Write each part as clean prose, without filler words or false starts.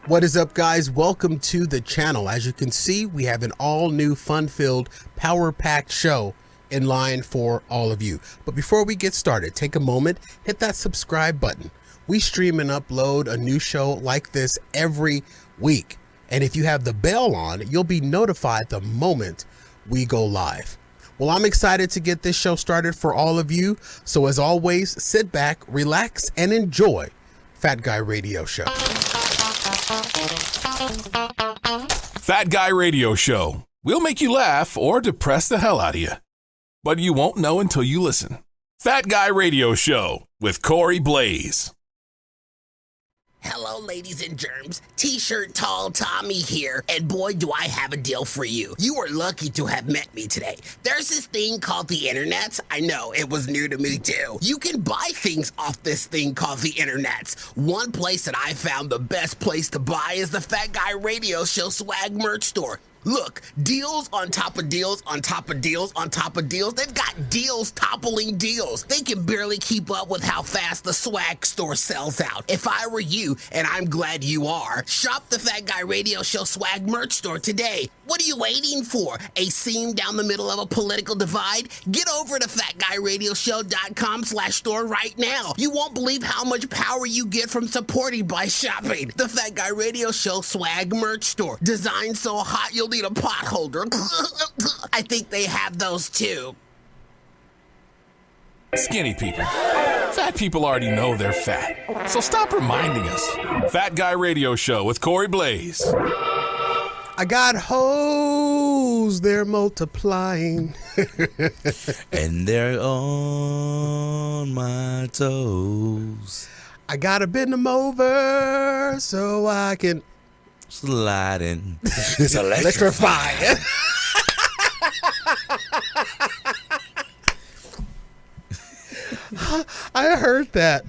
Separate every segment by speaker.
Speaker 1: What is up, guys? Welcome to the channel. As you can see, we have an all-new fun-filled, power-packed show in line for all of you. But before we get started, take a moment, hit that subscribe button. We stream and upload a new show like this every week. And if you have the bell on, you'll be notified the moment we go live. Well, I'm excited to get this show started for all of you. So as always, sit back, relax, and enjoy Fat Guy Radio Show.
Speaker 2: Fat Guy Radio Show. We'll make you laugh or depress the hell out of you. But you won't know until you listen. Fat Guy Radio Show with Corey Blaze.
Speaker 3: Hello, ladies and germs. T-shirt tall Tommy here, and boy, do I have a deal for you. You are lucky to have met me today. There's this thing called the internet. I know, it was new to me too. You can buy things off this thing called the internet. One place that I found the best place to buy is the Fat Guy Radio Show swag merch store. Look, deals on top of deals on top of deals on top of deals. They've got deals toppling deals. They can barely keep up with how fast the swag store sells out. If I were you, and I'm glad you are, shop the Fat Guy Radio Show swag merch store today. What are you waiting for? A seam down the middle of a political divide? Get over to FatGuyRadioShow.com/store right now. You won't believe how much power you get from supporting by shopping. The Fat Guy Radio Show swag merch store. Designed so hot you'll need a pot holder. I think they have those too.
Speaker 2: Skinny people. Fat people already know they're fat. So stop reminding us. Fat Guy Radio Show with Corey Blaze.
Speaker 1: I got hoes, they're multiplying.
Speaker 4: And they're on my toes.
Speaker 1: I gotta bend them over so I can
Speaker 4: Sliding. It's
Speaker 1: electrify. I heard that.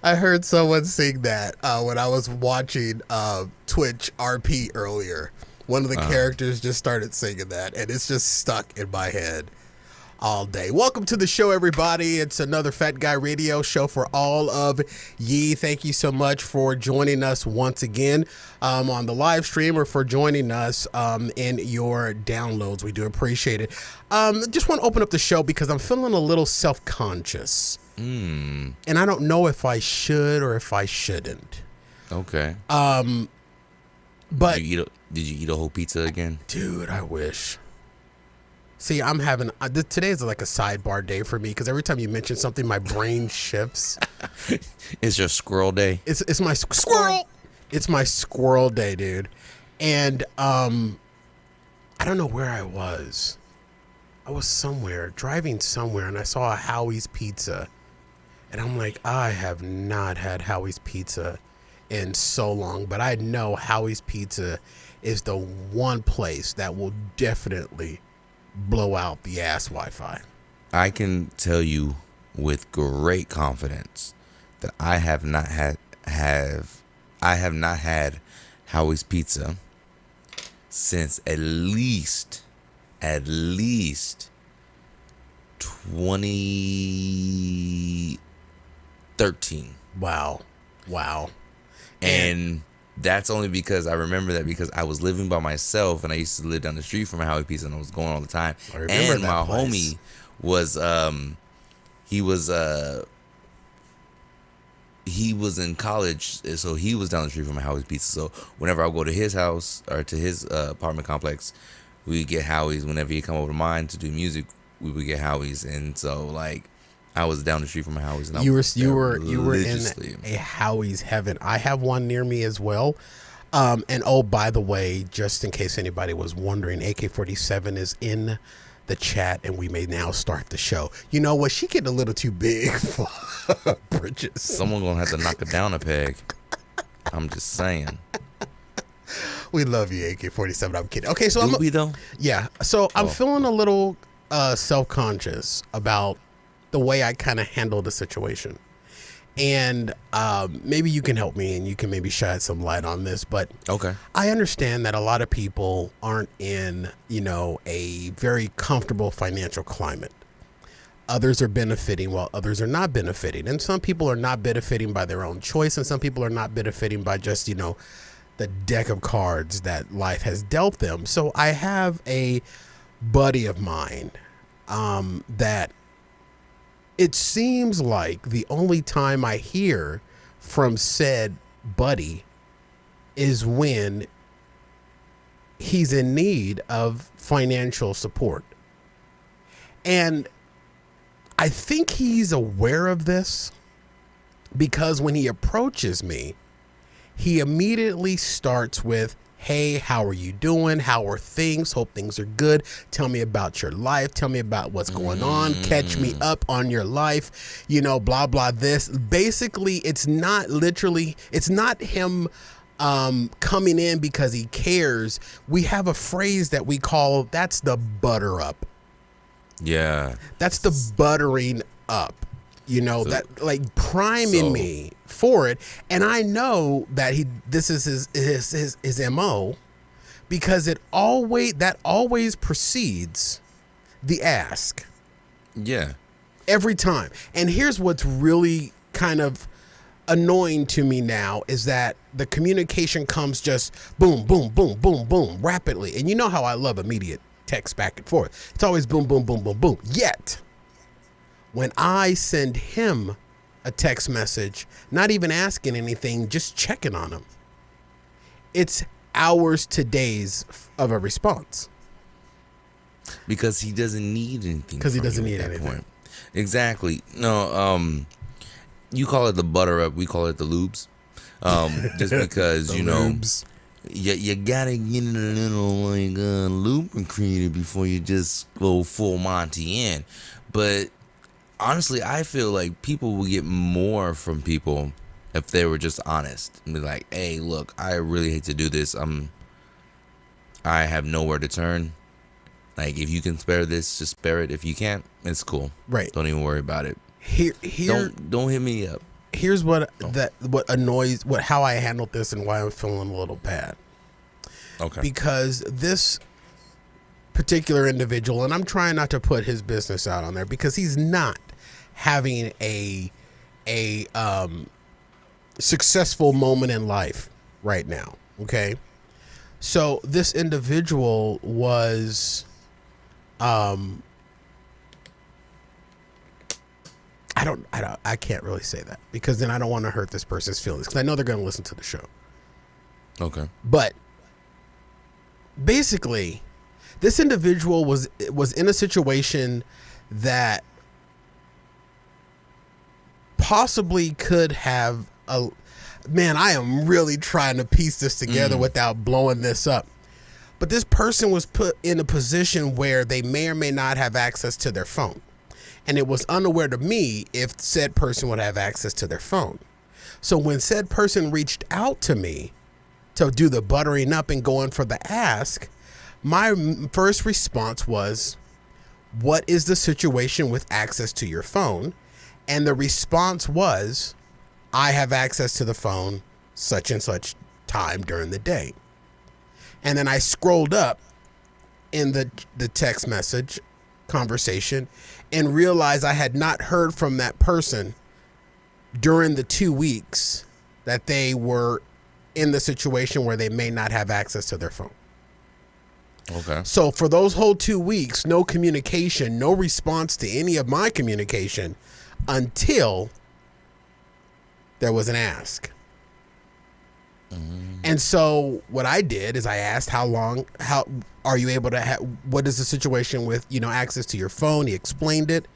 Speaker 1: I heard someone sing that when I was watching Twitch RP earlier. One of the characters just started singing that, and it's just stuck in my head all day. Welcome to the show, everybody. It's another Fat Guy Radio Show for all of ye. Thank you so much for joining us once again on the live stream, or for joining us in your downloads. We do appreciate it. Just want to open up the show because I'm feeling a little self-conscious. And I don't know if I should or if I shouldn't.
Speaker 4: Okay.
Speaker 1: But
Speaker 4: did you eat a whole pizza again?
Speaker 1: Dude, I wish. See, I'm having today is like a sidebar day for me because every time you mention something, my brain shifts.
Speaker 4: It's your squirrel day.
Speaker 1: It's my squirrel. It's my squirrel day, dude. And I don't know where I was. I was somewhere, driving somewhere, and I saw a Howie's Pizza. And I'm like, I have not had Howie's Pizza in so long. But I know Howie's Pizza is the one place that will definitely blow out the ass Wi-Fi.
Speaker 4: I can tell you with great confidence that I have not had Howie's Pizza since at least 2013.
Speaker 1: Wow.
Speaker 4: And that's only because I remember that because I was living by myself and I used to live down the street from a Howie's Pizza and I was going all the time.
Speaker 1: I remember
Speaker 4: and
Speaker 1: that
Speaker 4: my
Speaker 1: place.
Speaker 4: homie was he was in college, so he was down the street from a Howie's Pizza. So whenever I go to his house or to his apartment complex, we would get Howie's. Whenever he come over to mine to do music, we would get Howie's. And so like I was down the street from a Howie's. And
Speaker 1: You were in a Howie's heaven. I have one near me as well. And oh, by the way, just in case anybody was wondering, AK-47 is in the chat, and we may now start the show. You know what? She getting a little too big for britches.
Speaker 4: Someone gonna have to knock her down a peg. I'm just saying.
Speaker 1: We love you, AK-47. I'm kidding. Okay, so
Speaker 4: Do we though?
Speaker 1: Yeah. So I'm feeling a little self-conscious about the way I kind of handle the situation. And maybe you can help me and you can maybe shed some light on this. But
Speaker 4: okay,
Speaker 1: I understand that a lot of people aren't in, a very comfortable financial climate. others are benefiting while others are not benefiting. And some people are not benefiting by their own choice, and some people are not benefiting by just, the deck of cards that life has dealt them. So I have a buddy of mine that it seems like the only time I hear from said buddy is when he's in need of financial support. And I think he's aware of this because when he approaches me, he immediately starts with, hey, how are you doing? How are things? Hope things are good. Tell me about your life. Tell me about what's going on. Catch me up on your life. Blah, blah, this. Basically, it's not him coming in because he cares. We have a phrase that we call, that's the butter up.
Speaker 4: Yeah.
Speaker 1: That's the buttering up. That like priming me for it. And I know that this is his MO, because that always precedes the ask.
Speaker 4: Yeah.
Speaker 1: Every time. And here's what's really kind of annoying to me now is that the communication comes just boom, boom, boom, boom, boom, rapidly. And you know how I love immediate text back and forth. It's always boom, boom, boom, boom, boom. Yet, when I send him a text message, not even asking anything, just checking on him, it's hours to days of a response.
Speaker 4: Because he doesn't need anything.
Speaker 1: Because he doesn't need anything. Point.
Speaker 4: Exactly. No, you call it the butter up, we call it the lubes. Just because,
Speaker 1: lubes.
Speaker 4: You gotta get a little lubricated before you just go full Monty in. But honestly, I feel like people will get more from people if they were just honest and be like, hey, look, I really hate to do this. I have nowhere to turn. Like, if you can spare this, just spare it. If you can't, it's cool.
Speaker 1: Right.
Speaker 4: Don't even worry about it.
Speaker 1: Here
Speaker 4: don't hit me up.
Speaker 1: Here's what how I handled this and why I'm feeling a little bad.
Speaker 4: Okay.
Speaker 1: Because this particular individual, and I'm trying not to put his business out on there because he's not having a successful moment in life right now. Okay. So this individual was, I can't really say that because then I don't want to hurt this person's feelings because I know they're going to listen to the show.
Speaker 4: Okay.
Speaker 1: But basically, this individual was in a situation that possibly could have I am really trying to piece this together without blowing this up. But this person was put in a position where they may or may not have access to their phone. And it was unaware to me if said person would have access to their phone. So when said person reached out to me to do the buttering up and going for the ask, my first response was, what is the situation with access to your phone? And the response was, I have access to the phone such and such time during the day. And then I scrolled up in the text message conversation and realized I had not heard from that person during the 2 weeks that they were in the situation where they may not have access to their phone.
Speaker 4: Okay.
Speaker 1: So for those whole 2 weeks, no communication, no response to any of my communication until there was an ask. And so what I did is I asked how are you able to what is the situation with, access to your phone? He explained it.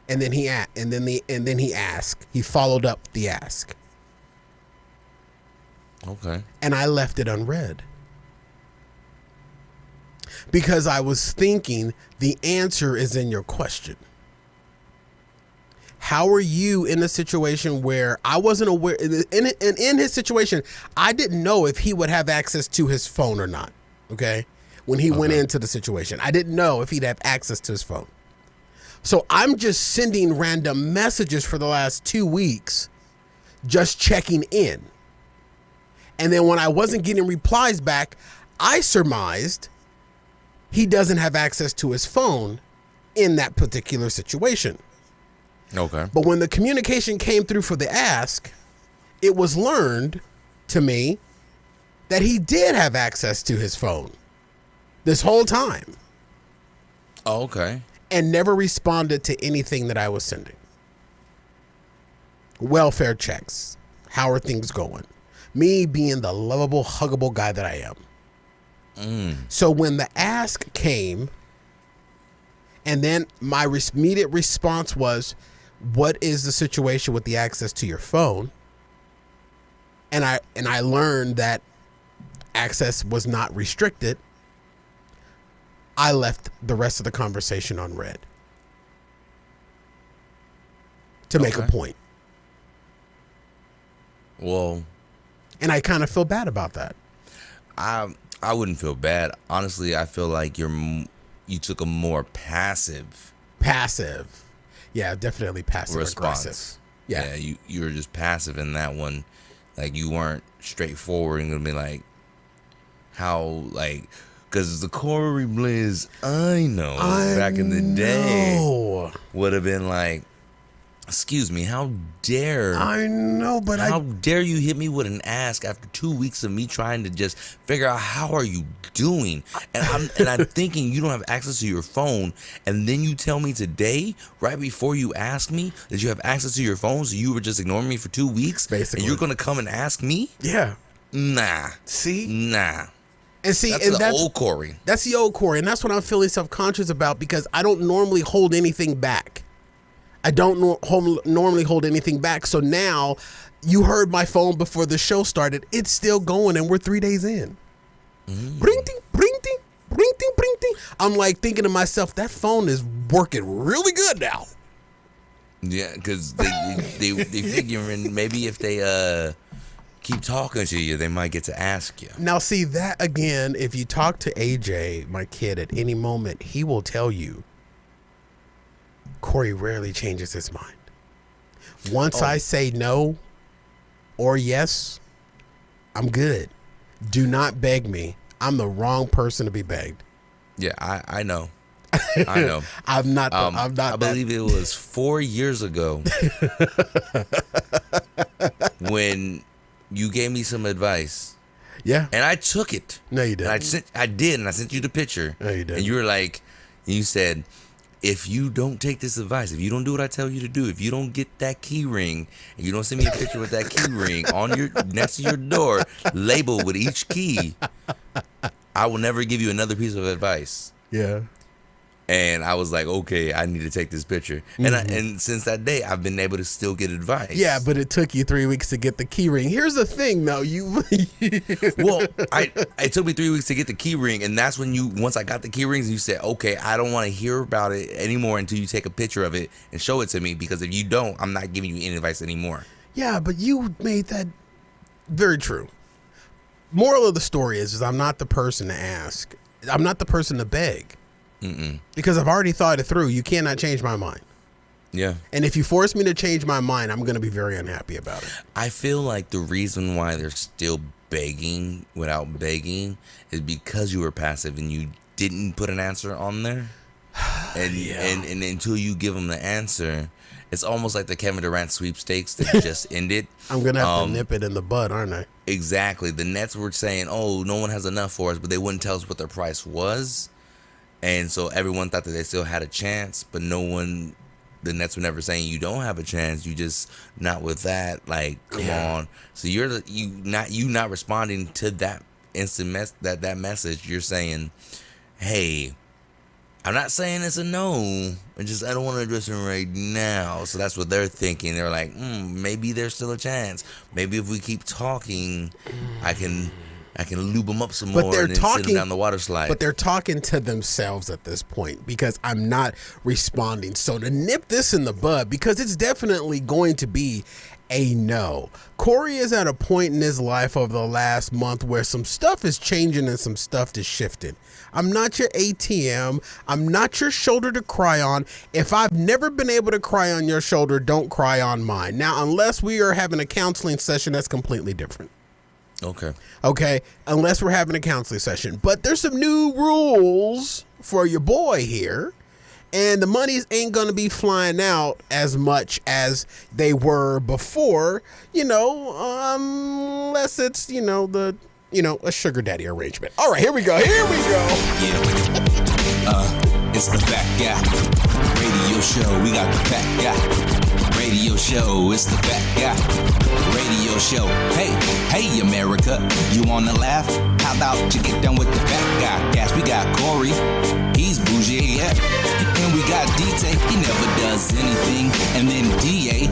Speaker 1: And then he asked. He followed up the ask.
Speaker 4: Okay.
Speaker 1: And I left it unread. Because I was thinking the answer is in your question. How are you in a situation where I wasn't aware, in his situation, I didn't know if he would have access to his phone or not, okay? When he went into the situation, I didn't know if he'd have access to his phone. So I'm just sending random messages for the last 2 weeks, just checking in. And then when I wasn't getting replies back, I surmised he doesn't have access to his phone in that particular situation.
Speaker 4: Okay.
Speaker 1: But when the communication came through for the ask, it was learned to me that he did have access to his phone this whole time.
Speaker 4: Oh, okay.
Speaker 1: And never responded to anything that I was sending. Welfare checks. How are things going? Me being the lovable, huggable guy that I am. So when the ask came, and then my immediate response was, what is the situation with the access to your phone? And I learned that access was not restricted. I left the rest of the conversation unread to make a point.
Speaker 4: Well,
Speaker 1: and I kind of feel bad about that.
Speaker 4: I wouldn't feel bad. Honestly, I feel like you took a more passive.
Speaker 1: Yeah, definitely passive
Speaker 4: response.
Speaker 1: Aggressive.
Speaker 4: Yeah, you were just passive in that one. Like, you weren't straightforward and gonna be like, how, like, because the Corey Blaze I know back in the day would have been like, excuse me, how dare how dare you hit me with an ask after 2 weeks of me trying to just figure out how are you doing, and I'm thinking you don't have access to your phone, and then you tell me today right before you ask me that you have access to your phone, so you were just ignoring me for 2 weeks,
Speaker 1: basically,
Speaker 4: and you're gonna come and ask me?
Speaker 1: Yeah.
Speaker 4: Nah.
Speaker 1: See?
Speaker 4: Nah.
Speaker 1: And see,
Speaker 4: that's the old Corey.
Speaker 1: That's the old Corey, and that's what I'm feeling self-conscious about, because I don't normally hold anything back. I don't normally hold anything back. So now, you heard my phone before the show started. It's still going, and we're 3 days in. Bring ding, bring ding, bring ding, bring ding. I'm like thinking to myself, that phone is working really good now.
Speaker 4: Yeah, because they figuring maybe if they keep talking to you, they might get to ask you.
Speaker 1: Now, see, that again, if you talk to AJ, my kid, at any moment, he will tell you Corey rarely changes his mind. Once I say no or yes, I'm good. Do not beg me. I'm the wrong person to be begged.
Speaker 4: Yeah, I know. I know.
Speaker 1: I'm not.
Speaker 4: I believe it was 4 years ago when you gave me some advice.
Speaker 1: Yeah.
Speaker 4: And I took it.
Speaker 1: No, you didn't.
Speaker 4: And I sent you the picture.
Speaker 1: No, you didn't.
Speaker 4: And you were like, you said, if you don't take this advice, if you don't do what I tell you to do, if you don't get that key ring, and you don't send me a picture with that key ring on your next to your door, labeled with each key, I will never give you another piece of advice.
Speaker 1: Yeah.
Speaker 4: And I was like, okay, I need to take this picture. And since that day, I've been able to still get advice.
Speaker 1: Yeah, but it took you 3 weeks to get the key ring. Here's the thing, though.
Speaker 4: Well, it took me 3 weeks to get the key ring, and that's when once I got the key rings, you said, okay, I don't want to hear about it anymore until you take a picture of it and show it to me, because if you don't, I'm not giving you any advice anymore.
Speaker 1: Yeah, but you made that very true. Moral of the story is I'm not the person to ask. I'm not the person to beg. Because I've already thought it through. You cannot change my mind.
Speaker 4: Yeah.
Speaker 1: And if you force me to change my mind, I'm going to be very unhappy about it.
Speaker 4: I feel like the reason why they're still begging without begging is because you were passive and you didn't put an answer on there. And and until you give them the answer, it's almost like the Kevin Durant sweepstakes that just ended.
Speaker 1: I'm going to have to nip it in the bud, aren't I?
Speaker 4: Exactly. The Nets were saying, oh, no one has enough for us, but they wouldn't tell us what their price was. And so everyone thought that they still had a chance, but the Nets were never saying you don't have a chance. You just not with that. Like, come on. So you not responding to that instant that message. You're saying, hey, I'm not saying it's a no. I don't want to address it right now. So that's what they're thinking. They're like, maybe there's still a chance. Maybe if we keep talking, I can lube them up some more and then send them down the water slide.
Speaker 1: But they're talking to themselves at this point, because I'm not responding. So to nip this in the bud, because it's definitely going to be a no. Corey is at a point in his life over the last month where some stuff is changing and some stuff is shifting. I'm not your ATM. I'm not your shoulder to cry on. If I've never been able to cry on your shoulder, don't cry on mine. Now, unless we are having a counseling session, that's completely different. Okay. Unless we're having a counseling session. But there's some new rules for your boy here. And the monies ain't going to be flying out as much as they were before, unless it's, a sugar daddy arrangement. All right, here we go.
Speaker 5: Yeah. It's the Fat Guy Radio Show. We got the Fat Guy Radio Show. It's the Fat Guy Radio Show. Hey, America. You wanna laugh? How about you get down with the Fat Guy? Yes, we got Corey. He's bougie, yeah. And we got DJ. He never does anything. And then DA.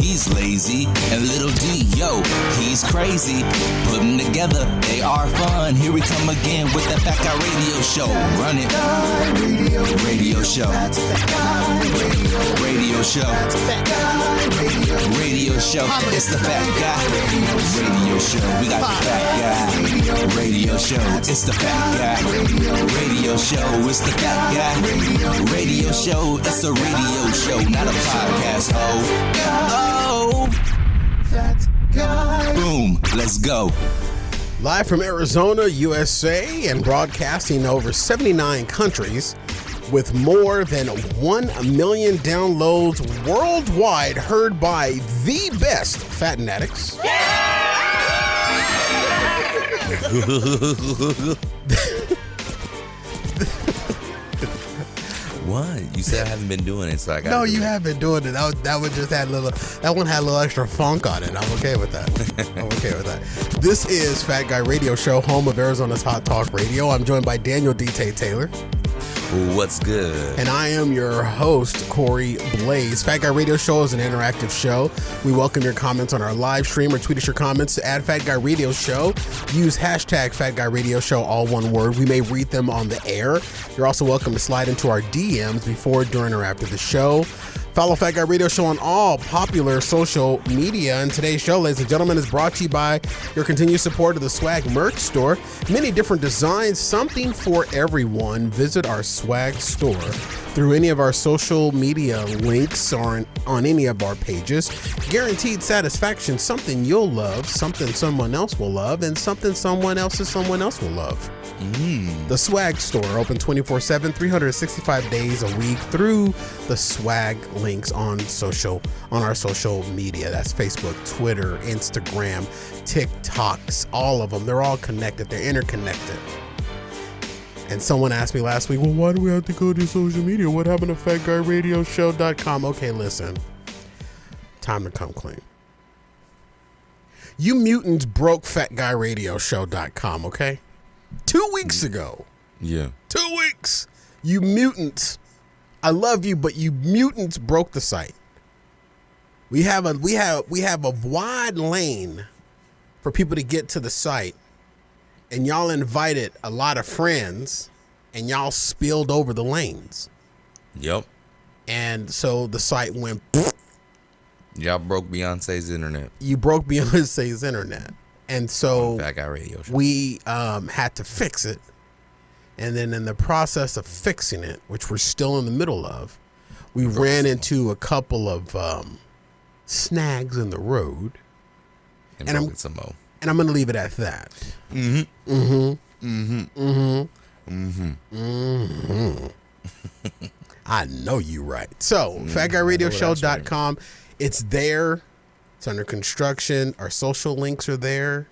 Speaker 5: He's lazy. And little D, yo, he's crazy. Put them together. They are fun. Here we come again with the Fat Guy Radio Show. Run it. Radio Show. Radio Show. Radio Show. It's the Fat Guy Radio Show. We got the Fat Guy Radio Show. It's the Fat Guy Radio Show. It's the Fat Guy Radio Show. It's a radio show, not a podcast. Oh, Fat Guy. Boom. Let's go.
Speaker 1: Live from Arizona, USA, and broadcasting over 79 countries with more than 1 million downloads worldwide, heard by the best Fatanatics.
Speaker 4: What? You said I haven't been doing it, so I got.
Speaker 1: No, you have been doing it. That one just had that one had a little extra funk on it. I'm okay with that. This is Fat Guy Radio Show, home of Arizona's Hot Talk Radio. I'm joined by Daniel D.T. Taylor.
Speaker 4: What's good?
Speaker 1: And I am your host, Corey Blaze. Fat Guy Radio Show is an interactive show. We welcome your comments on our live stream or tweet us your comments to @FatGuyRadioShow. Use hashtag #FatGuyRadioShow, all one word. We may read them on the air. You're also welcome to slide into our DMs before, during, or after the show. Follow Fat Guy Radio Show on all popular social media. And today's show, ladies and gentlemen, is brought to you by your continued support of the Swag merch store. Many different designs, something for everyone. Visit our Swag store through any of our social media links or on any of our pages. Guaranteed satisfaction, something you'll love, something someone else will love, and something someone else will love. The Swag store, open 24/7, 365 days a week through the Swag links on our social media. That's Facebook, Twitter, Instagram, TikToks, all of them. They're all connected. They're interconnected. And someone asked me last week, well, why do we have to go to social media? What happened to FatGuyRadioShow.com? Okay, listen. Time to come clean. You mutants broke FatGuyRadioShow.com, okay? 2 weeks ago.
Speaker 4: Yeah.
Speaker 1: 2 weeks. You mutants. I love you, but you mutants broke the site. We have a wide lane for people to get to the site, and y'all invited a lot of friends, and y'all spilled over the lanes.
Speaker 4: Yep.
Speaker 1: And so the site went.
Speaker 4: Y'all broke Beyonce's internet.
Speaker 1: You broke Beyonce's internet. And so
Speaker 4: Fat Guy Radio Show.
Speaker 1: We had to fix it. And then in the process of fixing it, which we're still in the middle of, we ran into a couple of snags in the road.
Speaker 4: And broke it some more.
Speaker 1: And I'm going to leave it at that. I know you right. So, FatGuyRadioShow.com. It's there. It's under construction. Our social links are there.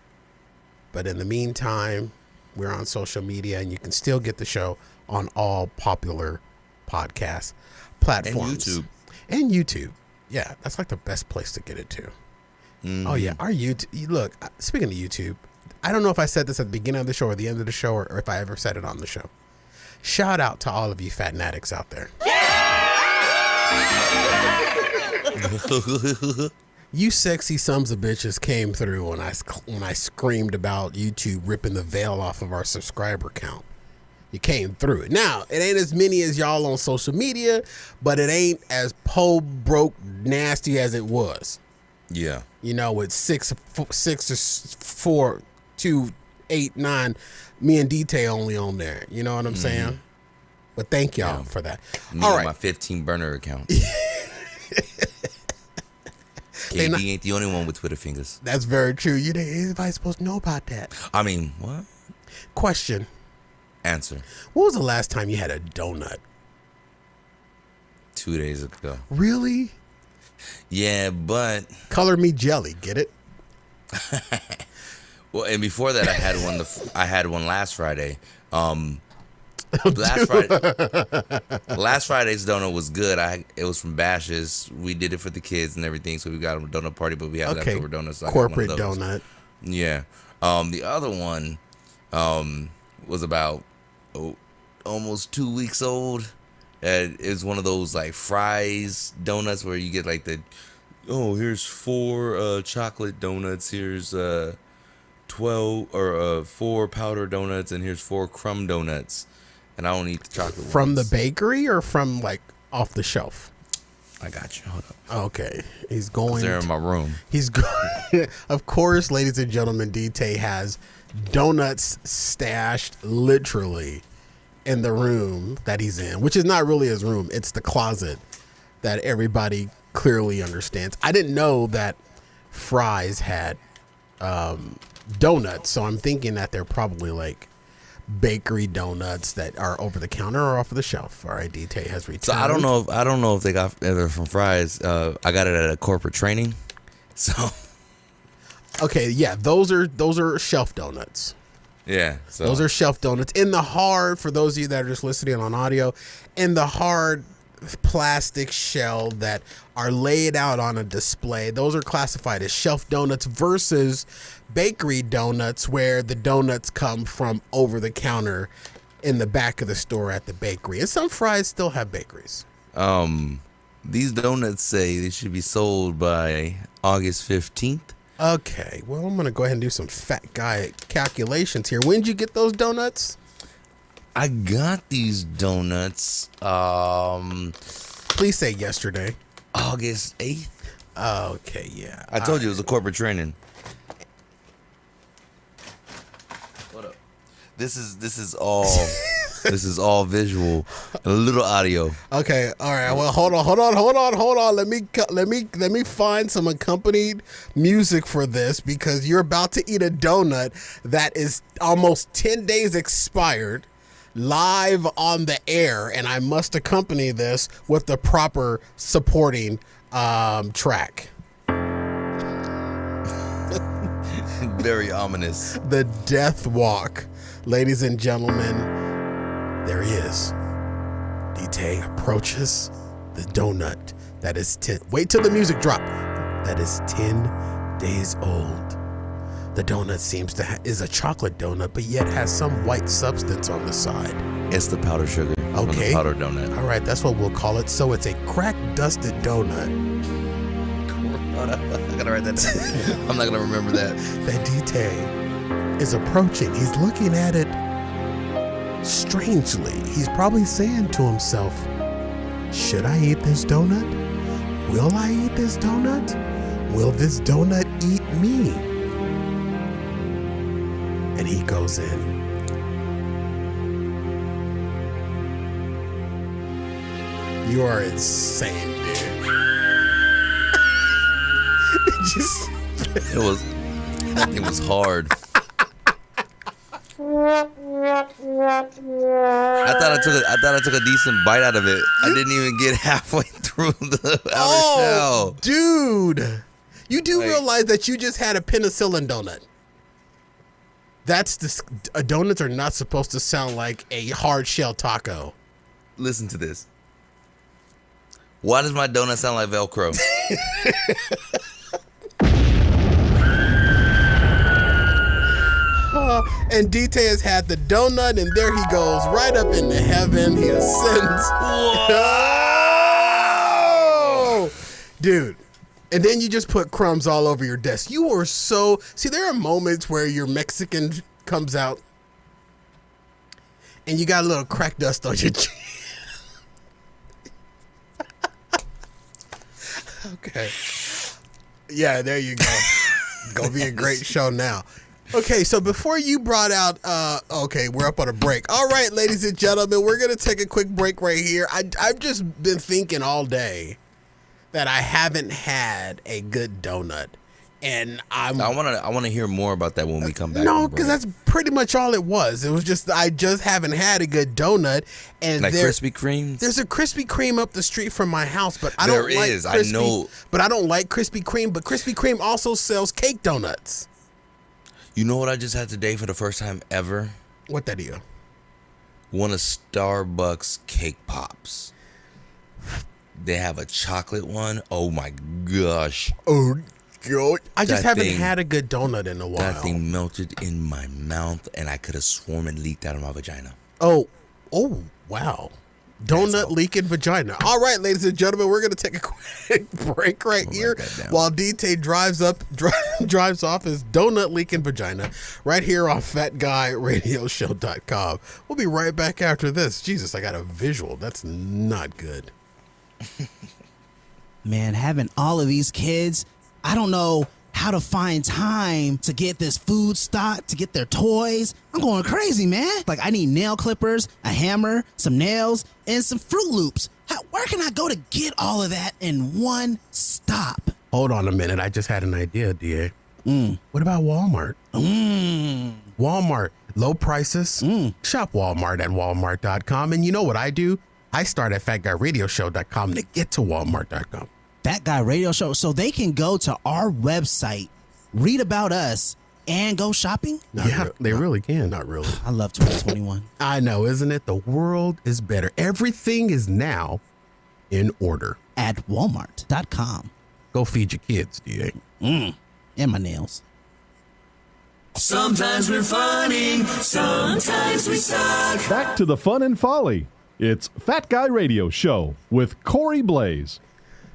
Speaker 1: But in the meantime, we're on social media, and you can still get the show on all popular podcast platforms. And YouTube. Yeah, that's like the best place to get it to. Oh, yeah. Our YouTube. Look, speaking of YouTube, I don't know if I said this at the beginning of the show or the end of the show, or if I ever said it on the show. Shout out to all of you Fatanatics out there. You sexy sons of bitches came through when I screamed about YouTube ripping the veil off of our subscriber count. You came through it. Now, it ain't as many as y'all on social media, but it ain't as broke nasty as it was.
Speaker 4: Yeah.
Speaker 1: You know, with 6 or 4, 2, 8, 9, me and Detail only on there. You know what I'm saying? But thank y'all for that.
Speaker 4: Me
Speaker 1: all right.
Speaker 4: My 15 burner account. KD ain't the only one with Twitter fingers.
Speaker 1: That's very true. Everybody's supposed to know about that.
Speaker 4: I mean, what?
Speaker 1: Question.
Speaker 4: Answer.
Speaker 1: When was the last time you had a donut?
Speaker 4: 2 days ago.
Speaker 1: Really?
Speaker 4: Yeah, but
Speaker 1: Color me jelly. Get it?
Speaker 4: well, and before that, I had one last Friday. Last Friday's donut was good. It was from Bash's. We did it for the kids and everything, so we got them a donut party. But we have leftover donuts. So
Speaker 1: corporate donut.
Speaker 4: Yeah. The other one was about almost 2 weeks old. It's one of those like Fry's donuts where you get like here's 4 chocolate donuts, here's 12 or 4 powder donuts, and here's 4 crumb donuts. And I don't eat the chocolate
Speaker 1: from
Speaker 4: ones.
Speaker 1: the bakery or from like off the shelf.
Speaker 4: I got you. Hold up.
Speaker 1: Okay, he's going.
Speaker 4: They're in my room.
Speaker 1: He's going. Of course, ladies and gentlemen, DT has donuts stashed literally in the room that he's in, which is not really his room. It's the closet that everybody clearly understands. I didn't know that Fry's had donuts, so I'm thinking that they're probably like bakery donuts that are over the counter or off of the shelf. All right, DT has returned.
Speaker 4: So I don't know if they're from Fry's. I got it at a corporate training. So
Speaker 1: okay, yeah, those are shelf donuts.
Speaker 4: yeah, so
Speaker 1: Those are shelf donuts for those of you that are just listening on audio, in the hard plastic shell that are laid out on a display. Those are classified as shelf donuts versus bakery donuts, where the donuts come from over the counter in the back of the store at the bakery. And some Fry's still have bakeries.
Speaker 4: These donuts say they should be sold by August 15th.
Speaker 1: Okay, well, I'm going to go ahead and do some fat guy calculations here. When did you get those donuts?
Speaker 4: I got these donuts
Speaker 1: Please say yesterday.
Speaker 4: August 8th.
Speaker 1: Okay, yeah.
Speaker 4: I told you it was a corporate training. What up? This is all this is all visual and a little audio.
Speaker 1: Okay, all right. Well, hold on. Let me find some accompanied music for this, because you're about to eat a donut that is almost 10 days expired, live on the air, and I must accompany this with the proper supporting track.
Speaker 4: Very ominous.
Speaker 1: The Death Walk, ladies and gentlemen. There he is. DT approaches the donut that is 10. Wait till the music drop. That is 10 days old. The donut seems to is a chocolate donut, but yet has some white substance on the side.
Speaker 4: It's the powdered sugar. On
Speaker 1: Okay.
Speaker 4: the powdered donut.
Speaker 1: All right, that's what we'll call it. So it's a crack-dusted donut.
Speaker 4: I gotta write that down. I'm not gonna remember that.
Speaker 1: That DT is approaching. He's looking at it strangely. He's probably saying to himself, should I eat this donut? Will I eat this donut? Will this donut eat me? And he goes in. You are insane, dude.
Speaker 4: It was hard. I thought I took a decent bite out of it. I didn't even get halfway through the outer shell.
Speaker 1: Dude, you do realize that you just had a penicillin donut. Donuts are not supposed to sound like a hard shell taco.
Speaker 4: Listen to this. Why does my donut sound like Velcro?
Speaker 1: And DT has had the donut, and there he goes, right up into heaven. He ascends. Whoa! Dude. And then you just put crumbs all over your desk. You are so... See, there are moments where your Mexican comes out, and you got a little crack dust on your chin. Okay. Yeah, there you go. Gonna be a great show now. Okay, so before you brought out, okay, we're up on a break. All right, ladies and gentlemen, we're going to take a quick break right here. I've just been thinking all day that I haven't had a good donut. And
Speaker 4: I want to hear more about that when we come back.
Speaker 1: No, because that's pretty much all it was. It was just I just haven't had a good donut. And
Speaker 4: like Krispy Kremes.
Speaker 1: There's a Krispy Kreme up the street from my house, but I don't like Krispy.
Speaker 4: I know,
Speaker 1: but I don't like Krispy Kreme. But Krispy Kreme also sells cake donuts.
Speaker 4: You know what I just had today for the first time ever?
Speaker 1: What that is?
Speaker 4: One of Starbucks cake pops. They have a chocolate one. Oh my gosh.
Speaker 1: Oh God. I just haven't had a good donut in a while.
Speaker 4: That thing melted in my mouth and I could have sworn it leaked out of my vagina.
Speaker 1: Oh wow. Donut leaking vagina. All right, ladies and gentlemen, we're going to take a quick break right here while DT drives off his donut leaking vagina right here on FatGuyRadioShow.com. We'll be right back after this. Jesus, I got a visual. That's not good.
Speaker 6: Man, having all of these kids, I don't know how to find time to get this food stock, to get their toys. I'm going crazy, man. Like, I need nail clippers, a hammer, some nails, and some Fruit Loops. Where can I go to get all of that in one stop?
Speaker 1: Hold on a minute. I just had an idea, DA. What about Walmart? Walmart, low prices. Shop Walmart at walmart.com. And you know what I do? I start at FatGuyRadioShow.com to get to Walmart.com.
Speaker 6: Fat Guy Radio Show, so they can go to our website, read about us, and go shopping?
Speaker 1: They really can. Not really.
Speaker 6: I love 2021.
Speaker 1: I know, isn't it? The world is better. Everything is now in order.
Speaker 6: At Walmart.com.
Speaker 1: Go feed your kids, DA.
Speaker 6: And my nails.
Speaker 7: Sometimes we're funny, sometimes we suck.
Speaker 8: Back to the fun and folly. It's Fat Guy Radio Show with Corey Blaze.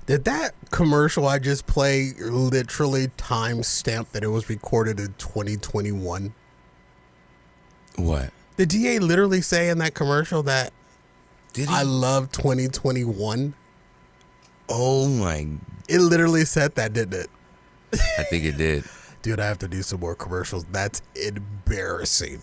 Speaker 1: Did that commercial I just played literally timestamp that it was recorded in 2021?
Speaker 4: What?
Speaker 1: Did DA literally say in that commercial that I love 2021?
Speaker 4: Oh my.
Speaker 1: It literally said that, didn't it?
Speaker 4: I think it did.
Speaker 1: Dude, I have to do some more commercials. That's embarrassing.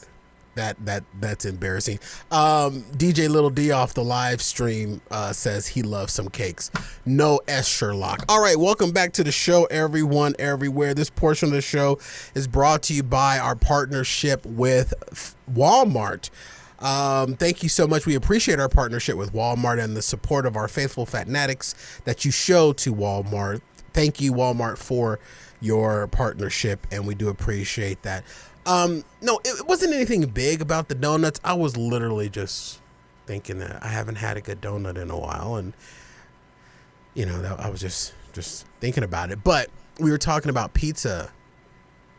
Speaker 1: That's embarrassing. DJ Little D off the live stream says he loves some cakes. No S Sherlock. All right, welcome back to the show, everyone, everywhere. This portion of the show is brought to you by our partnership with Walmart. Thank you so much. We appreciate our partnership with Walmart and the support of our faithful Fatnatics that you show to Walmart. Thank you, Walmart, for your partnership, and we do appreciate that. No, it wasn't anything big about the donuts. I was literally just thinking that I haven't had a good donut in a while, and you know, I was just thinking about it. But we were talking about pizza.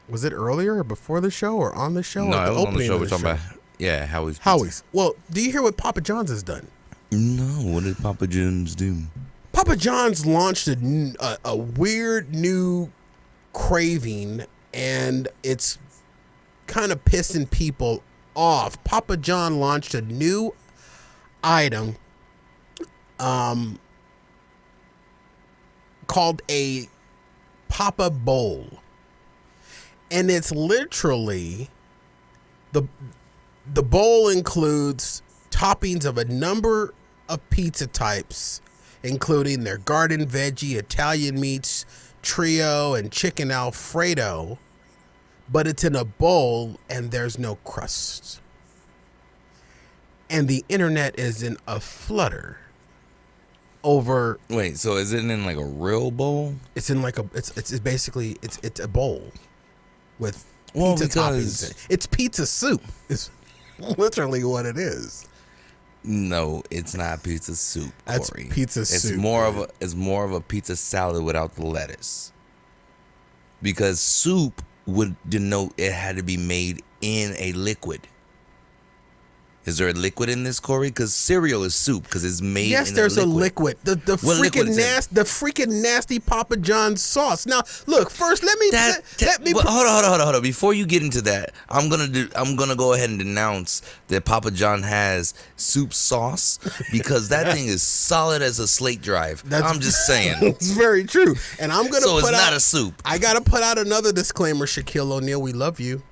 Speaker 1: Was it earlier or before the show or on the show?
Speaker 4: No,
Speaker 1: or
Speaker 4: it was on the show. We're talking about Howie's.
Speaker 1: Howie's. Well, do you hear what Papa John's has done?
Speaker 4: No, what did Papa John's do?
Speaker 1: Papa John's launched a weird new craving, and it's kind of pissing people off. Papa John launched a new item called a Papa Bowl, and it's literally the bowl includes toppings of a number of pizza types, including their garden veggie, Italian meats, trio, and chicken Alfredo. But it's in a bowl and there's no crust. And the internet is in a flutter over.
Speaker 4: Wait, so is it in like a real bowl?
Speaker 1: It's in like it's basically it's a bowl with pizza toppings in it. It's pizza soup. It's literally what it is.
Speaker 4: No, it's not pizza soup,
Speaker 1: That's
Speaker 4: Corey.
Speaker 1: pizza soup.
Speaker 4: It's more of a pizza salad without the lettuce. Because soup would denote it had to be made in a liquid. Is there a liquid in this, Corey? Because cereal is soup because it's made.
Speaker 1: Yes,
Speaker 4: in
Speaker 1: there's
Speaker 4: a liquid.
Speaker 1: The freaking nasty Papa John's sauce. Now, look, first let me
Speaker 4: hold on. Before you get into that, I'm gonna go ahead and denounce that Papa John has soup sauce because that thing is solid as a slate drive. I'm just saying.
Speaker 1: It's very true, and I'm gonna.
Speaker 4: So it's not a soup.
Speaker 1: I gotta put out another disclaimer, Shaquille O'Neal. We love you.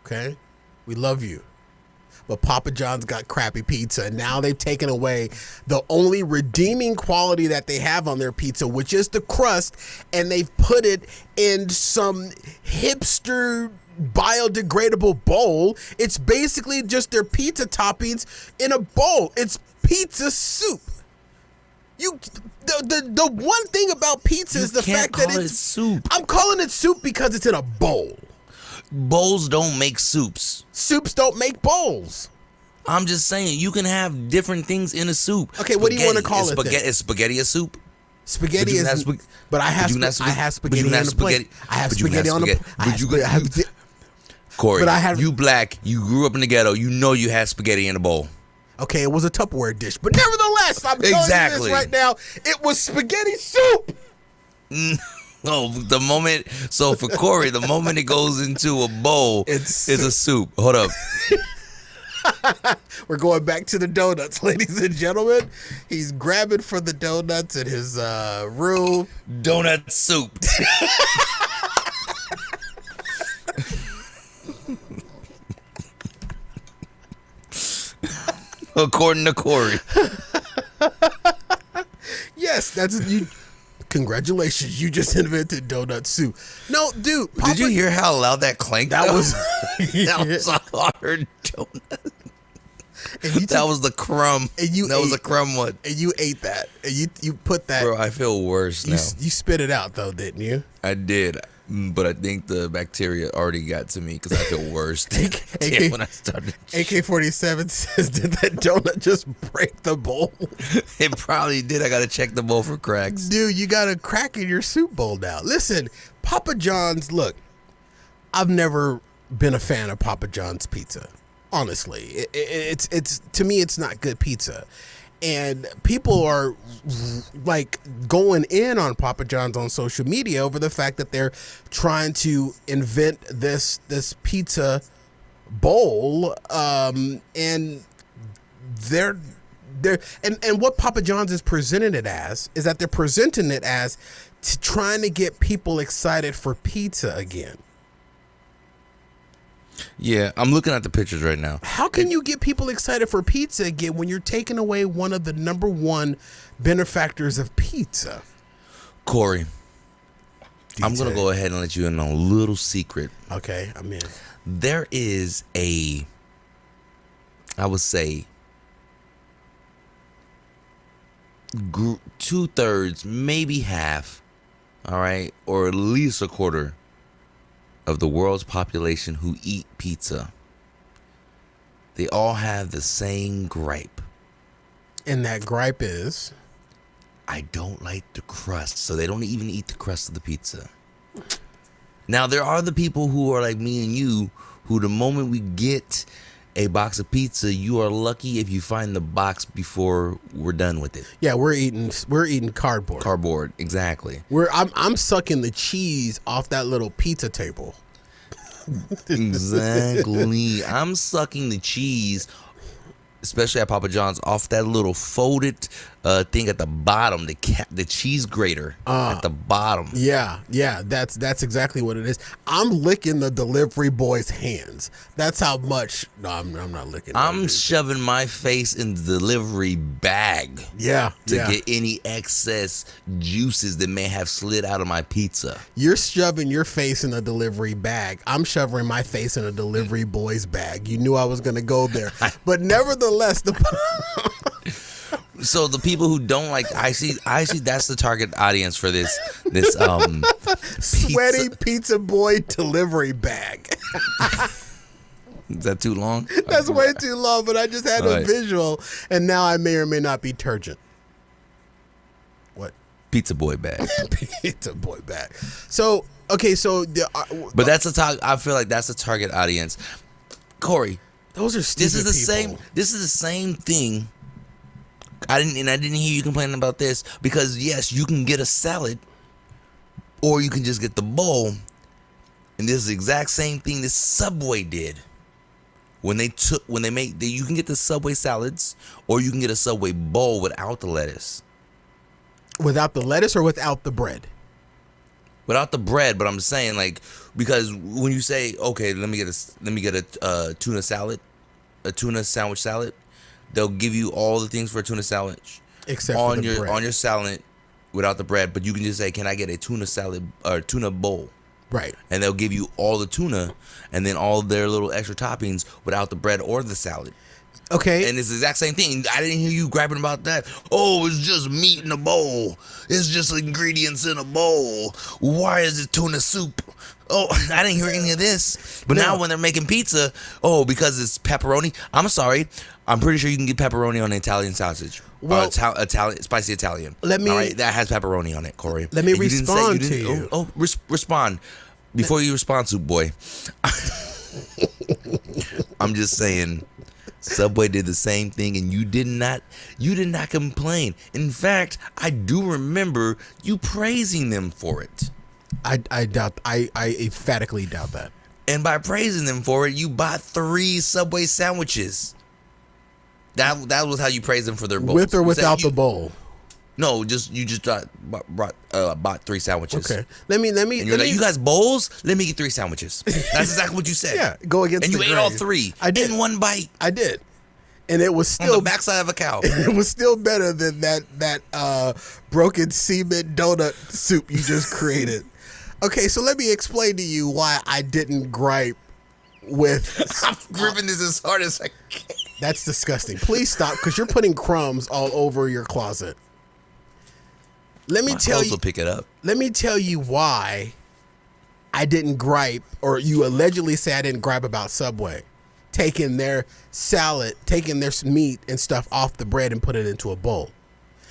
Speaker 1: Okay, we love you. but Papa John's got crappy pizza. And now they've taken away the only redeeming quality that they have on their pizza, which is the crust, and they've put it in some hipster biodegradable bowl. It's basically just their pizza toppings in a bowl. It's pizza soup. The one thing about pizza is the fact that it's
Speaker 4: soup.
Speaker 1: I'm calling it soup because it's in a bowl.
Speaker 4: Bowls don't make soups.
Speaker 1: Soups don't make bowls.
Speaker 4: I'm just saying you can have different things in a soup.
Speaker 1: Okay, what do you want to call it?
Speaker 4: Is spaghetti a soup?
Speaker 1: Spaghetti is. But I have spaghetti on the plate. I have spaghetti on the.
Speaker 4: Corey, you black. You grew up in the ghetto. You know you had spaghetti in a bowl.
Speaker 1: Okay, it was a Tupperware dish, but nevertheless, I'm telling you this right now, it was spaghetti soup.
Speaker 4: No, so for Corey, the moment it goes into a bowl, it's a soup. Hold up.
Speaker 1: We're going back to the donuts, ladies and gentlemen. He's grabbing for the donuts in his room.
Speaker 4: Donut soup. According to Corey.
Speaker 1: Yes, that's you. Congratulations, you just invented donut soup. No, dude.
Speaker 4: Did you hear how loud that clanked?
Speaker 1: That was
Speaker 4: that was a hard donut. That was the crumb. That was a crumb one.
Speaker 1: And you ate that. And you put that.
Speaker 4: Bro, I feel worse now.
Speaker 1: You spit it out though, didn't you?
Speaker 4: I did. But I think the bacteria already got to me because I feel worse when I started.
Speaker 1: AK-47 says, did that donut just break the bowl?
Speaker 4: It probably did. I got to check the bowl for cracks.
Speaker 1: Dude, you got a crack in your soup bowl now. Listen, Papa John's, look, I've never been a fan of Papa John's pizza. Honestly, it's to me, it's not good pizza. And people are like going in on Papa John's on social media over the fact that they're trying to invent this pizza bowl, and they're and what Papa John's is presenting it as is that they're presenting it as trying to get people excited for pizza again.
Speaker 4: Yeah, I'm looking at the pictures right now.
Speaker 1: How can you get people excited for pizza again when you're taking away one of the number one benefactors of pizza?
Speaker 4: Corey, I'm going to go ahead and let you in on a little secret.
Speaker 1: Okay, I'm in.
Speaker 4: There is I would say, 2/3, maybe half, all right, or at least a quarter of the world's population who eat pizza. They all have the same gripe.
Speaker 1: And that gripe is?
Speaker 4: I don't like the crust, so they don't even eat the crust of the pizza. Now, there are the people who are like me and you, who the moment we get a box of pizza, you are lucky if you find the box before we're done with it.
Speaker 1: Yeah, we're eating cardboard.
Speaker 4: Cardboard, exactly.
Speaker 1: I'm sucking the cheese off that little pizza table.
Speaker 4: Exactly. I'm sucking the cheese, especially at Papa John's, off that little folded thing at the bottom, the cheese grater at the bottom.
Speaker 1: Yeah, that's exactly what it is. I'm licking the delivery boy's hands. That's how much. No, I'm not licking.
Speaker 4: I'm shoving my face in the delivery bag.
Speaker 1: Yeah,
Speaker 4: to get any excess juices that may have slid out of my pizza.
Speaker 1: You're shoving your face in a delivery bag. I'm shoving my face in a delivery boy's bag. You knew I was going to go there, but nevertheless,
Speaker 4: So the people who don't like, I see that's the target audience for this
Speaker 1: sweaty pizza boy delivery bag.
Speaker 4: Is that too long?
Speaker 1: That's way too long, but I just had a visual, and now I may or may not be turgent. What?
Speaker 4: Pizza boy bag.
Speaker 1: Pizza boy bag. So okay, so
Speaker 4: but that's I feel like that's the target audience. Corey,
Speaker 1: those are stupid people.
Speaker 4: This is the same thing. I didn't hear you complaining about this, because yes, you can get a salad, or you can just get the bowl, and this is the exact same thing this Subway did. You can get the Subway salads, or you can get a Subway bowl without the lettuce.
Speaker 1: Without the lettuce or without the bread?
Speaker 4: Without the bread, but I'm saying, like, because when you say, okay, let me get a tuna salad, a tuna sandwich salad, they'll give you all the things for a tuna sandwich
Speaker 1: Except
Speaker 4: on
Speaker 1: for the
Speaker 4: your
Speaker 1: bread.
Speaker 4: on your salad without the bread. But you can just say, "Can I get a tuna salad or tuna bowl?"
Speaker 1: Right.
Speaker 4: And they'll give you all the tuna and then all their little extra toppings without the bread or the salad.
Speaker 1: Okay.
Speaker 4: And it's the exact same thing. I didn't hear you grabbing about that. Oh, it's just meat in a bowl. It's just ingredients in a bowl. Why is it tuna soup? Oh, I didn't hear any of this. But now when they're making pizza, because it's pepperoni. I'm sorry. I'm pretty sure you can get pepperoni on an Italian sausage.
Speaker 1: Well,
Speaker 4: Italian, spicy Italian.
Speaker 1: Let me.
Speaker 4: All right, that has pepperoni on it, Corey.
Speaker 1: Let me
Speaker 4: And
Speaker 1: respond to you.
Speaker 4: Respond. Before you respond, Soup Boy. I'm just saying, Subway did the same thing, and you did not complain. In fact, I do remember you praising them for it.
Speaker 1: I doubt. I emphatically doubt that.
Speaker 4: And by praising them for it, you bought 3 Subway sandwiches. That was how you praised them for their bowls.
Speaker 1: With or without the bowl.
Speaker 4: No, you just bought 3 sandwiches.
Speaker 1: Okay. Let me.
Speaker 4: And you're like, you guys bowls? Let me get 3 sandwiches. That's exactly what you said.
Speaker 1: Yeah, go against.
Speaker 4: And
Speaker 1: the
Speaker 4: you ate
Speaker 1: grain.
Speaker 4: all 3.
Speaker 1: I did.
Speaker 4: In one bite.
Speaker 1: I did, and it was still
Speaker 4: on the backside of a cow.
Speaker 1: It was still better than that broken semen donut soup you just created. Okay, so let me explain to you why I didn't gripe with.
Speaker 4: I'm gripping this as hard as I can.
Speaker 1: That's disgusting. Please stop, because you're putting crumbs all over your closet. Let me tell you.
Speaker 4: Will pick it up.
Speaker 1: Let me tell you why I didn't gripe, or you allegedly say I didn't gripe about Subway taking their salad, taking their meat and stuff off the bread and put it into a bowl.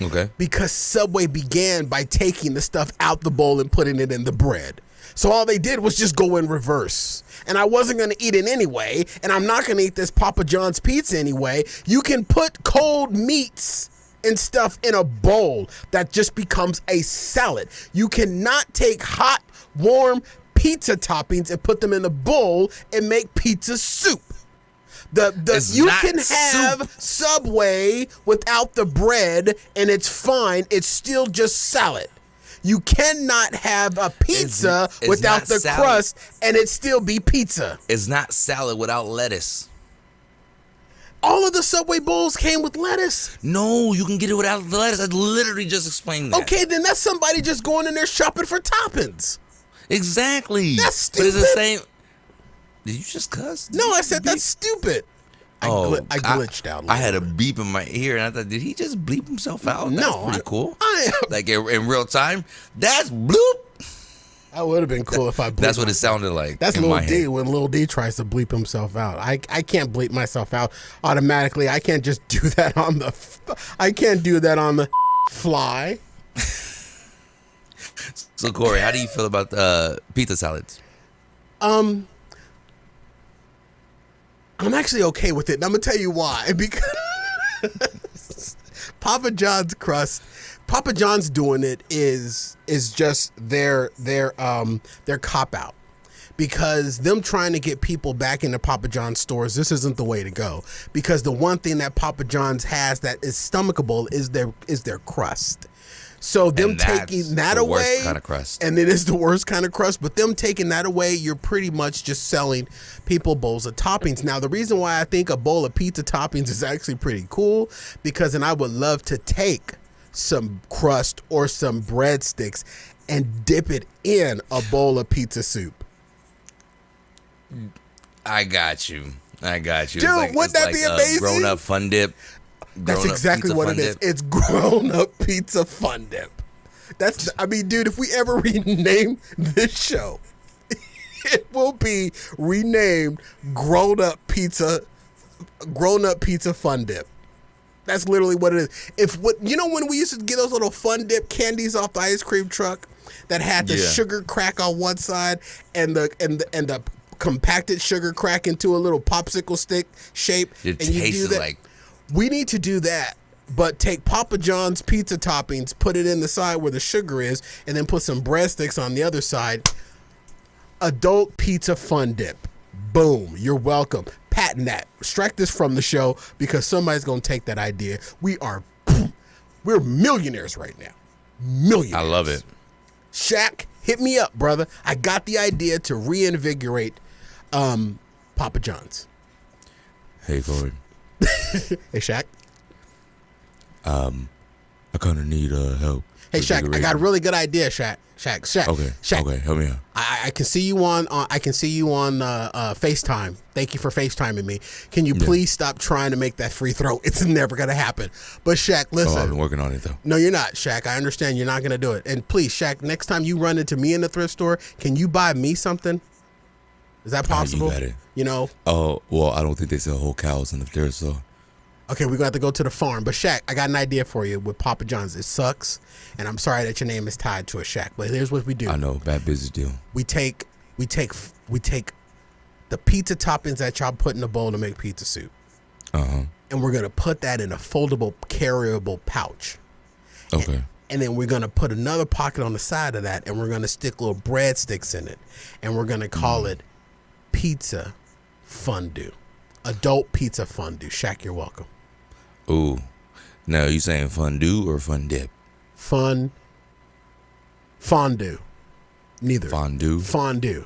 Speaker 4: Okay.
Speaker 1: Because Subway began by taking the stuff out the bowl and putting it in the bread. So all they did was just go in reverse. And I wasn't going to eat it anyway, and I'm not going to eat this Papa John's pizza anyway. You can put cold meats and stuff in a bowl that just becomes a salad. You cannot take hot, warm pizza toppings and put them in a bowl and make pizza soup. You can have Subway without the bread and it's fine. It's still just salad. You cannot have a pizza without the crust and it still be pizza.
Speaker 4: It's not salad without lettuce.
Speaker 1: All of the Subway bowls came with lettuce.
Speaker 4: No, you can get it without the lettuce. I literally just explained that.
Speaker 1: Okay, then that's somebody just going in there shopping for toppings.
Speaker 4: Exactly.
Speaker 1: That's stupid.
Speaker 4: But it's the same. Did you just cuss?
Speaker 1: No, I said that's stupid. I glitched out.
Speaker 4: I had a beep in my ear, and I thought, did he just bleep himself out? That's pretty cool. Like in real time. That's bloop.
Speaker 1: That would have been cool if I bleeped.
Speaker 4: That's what it sounded like.
Speaker 1: That's Lil D when Lil D tries to bleep himself out. I can't bleep myself out automatically. I can't just do that on the. I can't do that on the fly.
Speaker 4: So Corey, how do you feel about pizza salads?
Speaker 1: I'm actually okay with it, and I'm gonna tell you why. Because Papa John's crust, Papa John's doing it is just their cop out. Because them trying to get people back into Papa John's stores, this isn't the way to go. Because the one thing that Papa John's has that is stomachable is their crust. So them taking that away,
Speaker 4: worst kind of crust.
Speaker 1: And it is the worst kind of crust, but them taking that away, you're pretty much just selling people bowls of toppings. Now, the reason why I think a bowl of pizza toppings is actually pretty cool, because then I would love to take some crust or some breadsticks and dip it in a bowl of pizza soup.
Speaker 4: I got you.
Speaker 1: Dude, wouldn't that be amazing?
Speaker 4: Grown up fun dip.
Speaker 1: That's exactly what it is. It's grown up pizza fun dip. Dude, if we ever rename this show, it will be renamed grown up pizza fun dip. That's literally what it is. When we used to get those little fun dip candies off the ice cream truck that had the sugar crack on one side and the compacted sugar crack into a little popsicle stick shape.
Speaker 4: It tasted like.
Speaker 1: We need to do that, but take Papa John's pizza toppings, put it in the side where the sugar is, and then put some breadsticks on the other side. Adult pizza fun dip. Boom. You're welcome. Patent that. Strike this from the show because somebody's going to take that idea. We're millionaires right now. Millionaires.
Speaker 4: I love it.
Speaker 1: Shaq, hit me up, brother. I got the idea to reinvigorate Papa John's.
Speaker 4: Hey, Corey.
Speaker 1: Hey, Shaq.
Speaker 4: I kind of need help.
Speaker 1: Hey, Shaq, I got a really good idea, Shaq. Shaq.
Speaker 4: Okay.
Speaker 1: Shaq.
Speaker 4: Okay, help me out.
Speaker 1: I can see you on FaceTime. Thank you for FaceTiming me. Can you please stop trying to make that free throw? It's never gonna happen. But Shaq, listen.
Speaker 4: I've been working on it though.
Speaker 1: No, you're not, Shaq. I understand you're not gonna do it. And please, Shaq, next time you run into me in the thrift store, can you buy me something? Is that possible?
Speaker 4: You got it.
Speaker 1: You know?
Speaker 4: Oh, well, I don't think they sell whole cows in the thrift store.
Speaker 1: Okay, we're going to have to go to the farm. But Shaq, I got an idea for you with Papa John's. It sucks, and I'm sorry that your name is tied to a Shaq. But here's what we do.
Speaker 4: I know, bad business deal.
Speaker 1: We take the pizza toppings that y'all put in the bowl to make pizza soup. And we're going to put that in a foldable, carryable pouch.
Speaker 4: Okay.
Speaker 1: And then we're going to put another pocket on the side of that, and we're going to stick little breadsticks in it. And we're going to call it pizza fondue. Adult pizza fondue. Shaq, you're welcome.
Speaker 4: Ooh. Now, you saying fondue or fun dip?
Speaker 1: Fondue. Neither. Fondue.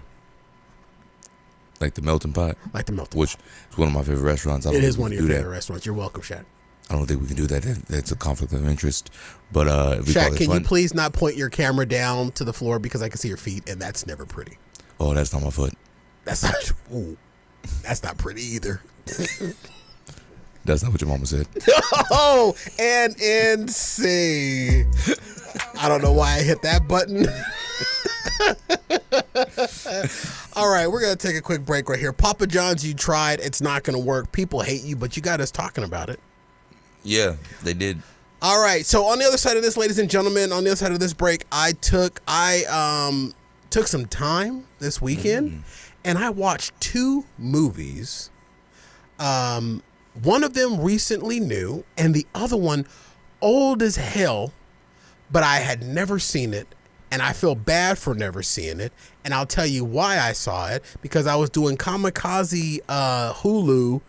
Speaker 4: Like the melting pot?
Speaker 1: Like the melting
Speaker 4: Which is one of my favorite restaurants.
Speaker 1: It is one of your favorite restaurants. You're welcome, Shaq.
Speaker 4: I don't think we can do that. That's a conflict of interest. But if we
Speaker 1: Shaq,
Speaker 4: call it
Speaker 1: can
Speaker 4: fun,
Speaker 1: you please not point your camera down to the floor because I can see your feet, and that's never pretty.
Speaker 4: Oh, that's not my foot.
Speaker 1: That's not. Ooh, that's not pretty either.
Speaker 4: That's not what your mama said.
Speaker 1: Oh, and NC. I don't know why I hit that button. All right, we're going to take a quick break right here. Papa John's, you tried. It's not going to work. People hate you, but you got us talking about it.
Speaker 4: Yeah, they did.
Speaker 1: All right, so on the other side of this, ladies and gentlemen, on the other side of this break, I took some time this weekend, and I watched 2 movies. One of them recently new, and the other one old as hell, but I had never seen it, and I feel bad for never seeing it. And I'll tell you why I saw it, because I was doing Kamikaze Hulu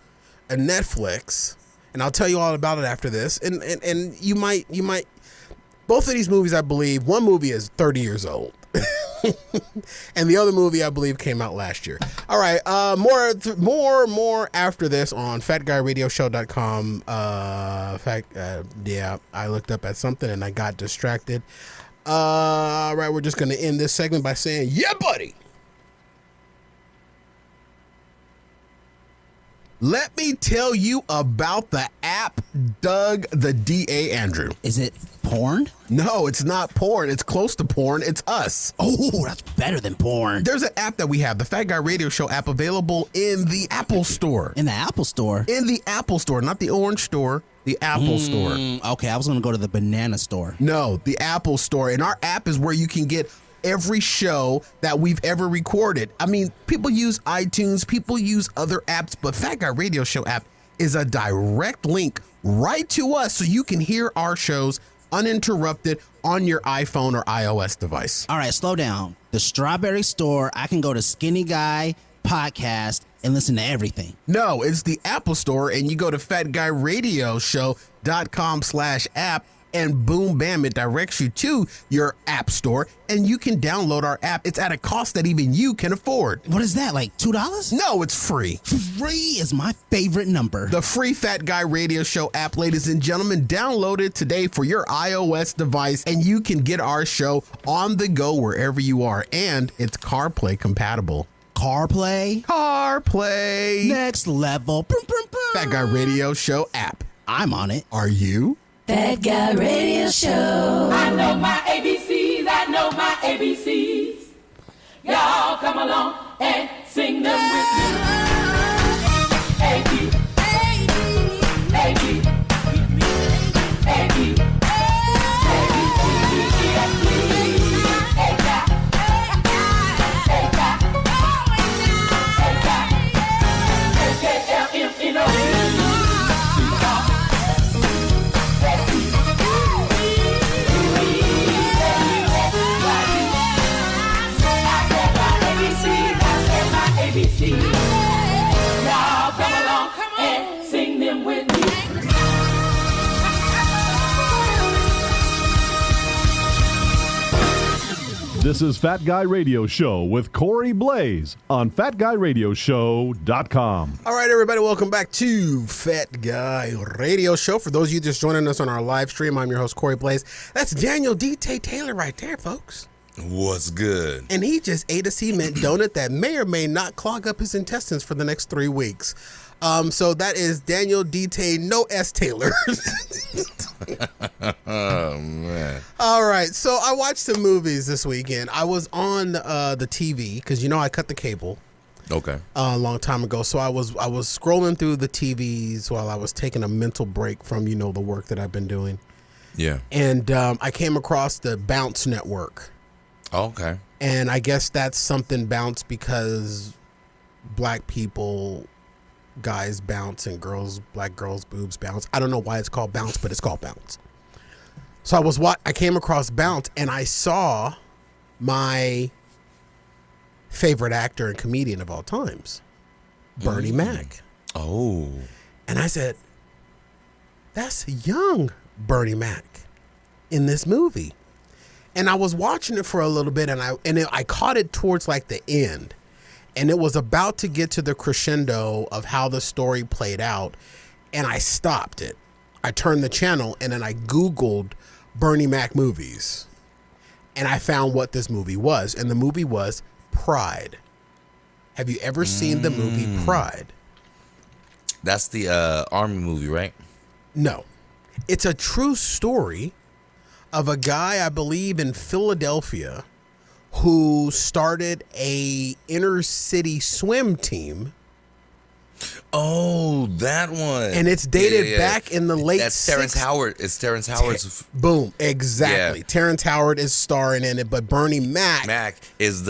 Speaker 1: and Netflix, and I'll tell you all about it after this. And you might both of these movies, I believe, one movie is 30 years old. And the other movie, I believe, came out last year. All right, more after this on FatGuyRadioShow.com. Yeah, I looked up at something and I got distracted. All right, we're just going to end this segment by saying, yeah, buddy. Let me tell you about the app Doug the DA Andrew.
Speaker 6: Is it porn?
Speaker 1: No, it's not porn. It's close to porn. It's us.
Speaker 6: Oh, that's better than porn.
Speaker 1: There's an app that we have, the Fat Guy Radio Show app, available in the Apple Store.
Speaker 6: In the Apple Store?
Speaker 1: In the Apple Store, not the Orange Store, the Apple Store.
Speaker 6: Okay, I was going to go to the Banana Store.
Speaker 1: No, the Apple Store. And our app is where you can get every show that we've ever recorded. I mean, people use iTunes, people use other apps, but Fat Guy Radio Show app is a direct link right to us so you can hear our shows uninterrupted on your iPhone or iOS device.
Speaker 6: All right, slow down. The Strawberry Store, I can go to Skinny Guy Podcast and listen to everything.
Speaker 1: No, it's the Apple Store, and you go to FatGuyRadioShow.com/app, and boom, bam, it directs you to your app store, and you can download our app. It's at a cost that even you can afford.
Speaker 6: What is that, like $2?
Speaker 1: No, it's free.
Speaker 6: Free is my favorite number.
Speaker 1: The free Fat Guy Radio Show app, ladies and gentlemen, download it today for your iOS device, and you can get our show on the go wherever you are, and it's CarPlay compatible.
Speaker 6: CarPlay?
Speaker 1: CarPlay.
Speaker 6: Next level. Boom, boom, boom.
Speaker 1: Fat Guy Radio Show app.
Speaker 6: I'm on it.
Speaker 1: Are you?
Speaker 7: Fat Guy Radio Show.
Speaker 9: I know my ABCs, I know my ABCs. Y'all come along and sing them with me. A, B, A, B, A, B,
Speaker 8: This is Fat Guy Radio Show with Corey Blaze on FatGuyRadioShow.com.
Speaker 1: All right, everybody, welcome back to Fat Guy Radio Show. For those of you just joining us on our live stream, I'm your host, Corey Blaze. That's Daniel D. Taylor right there, folks.
Speaker 4: What's good?
Speaker 1: And he just ate a cement donut that may or may not clog up his intestines for the next 3 weeks. So that is Daniel D. No S. Taylor.
Speaker 4: Oh, man.
Speaker 1: All right. So I watched the movies this weekend. I was on the TV because, you know, I cut the cable.
Speaker 4: Okay.
Speaker 1: A long time ago. So I was scrolling through the TVs while I was taking a mental break from, you know, the work that I've been doing.
Speaker 4: Yeah.
Speaker 1: And I came across the Bounce Network.
Speaker 4: Okay.
Speaker 1: And I guess that's something Bounce because black people, guys bounce and black girls boobs bounce. I don't know why it's called Bounce, but it's called Bounce. So I came across Bounce and I saw my favorite actor and comedian of all times, Bernie Mac.
Speaker 4: Oh.
Speaker 1: And I said, that's young Bernie Mac in this movie. And I was watching it for a little bit and I caught it towards like the end. And it was about to get to the crescendo of how the story played out. And I stopped it. I turned the channel and then I Googled Bernie Mac movies. And I found what this movie was. And the movie was Pride. Have you ever seen the movie Pride?
Speaker 4: That's the Army movie, right?
Speaker 1: No. It's a true story of a guy, I believe, in Philadelphia who started a inner city swim team.
Speaker 4: Oh, that one.
Speaker 1: And it's dated back in the late
Speaker 4: That's Terrence Howard. It's Terrence Howard's.
Speaker 1: Boom. Exactly.
Speaker 4: Yeah.
Speaker 1: Terrence Howard is starring in it, but Bernie Mac
Speaker 4: is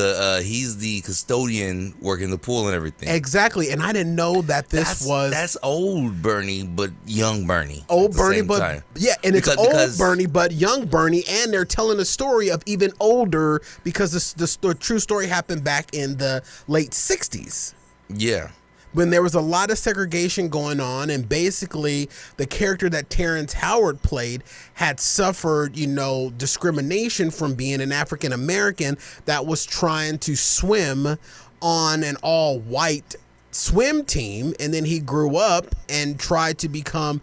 Speaker 4: he's the custodian working the pool and everything.
Speaker 1: Exactly. And I didn't know that
Speaker 4: that's old Bernie, but young Bernie.
Speaker 1: Old Bernie, but and it's old Bernie, but young Bernie, and they're telling a story of even older because the true story happened back in the late 60s.
Speaker 4: Yeah.
Speaker 1: When there was a lot of segregation going on, and basically the character that Terrence Howard played had suffered, you know, discrimination from being an African American that was trying to swim on an all white swim team. And then he grew up and tried to become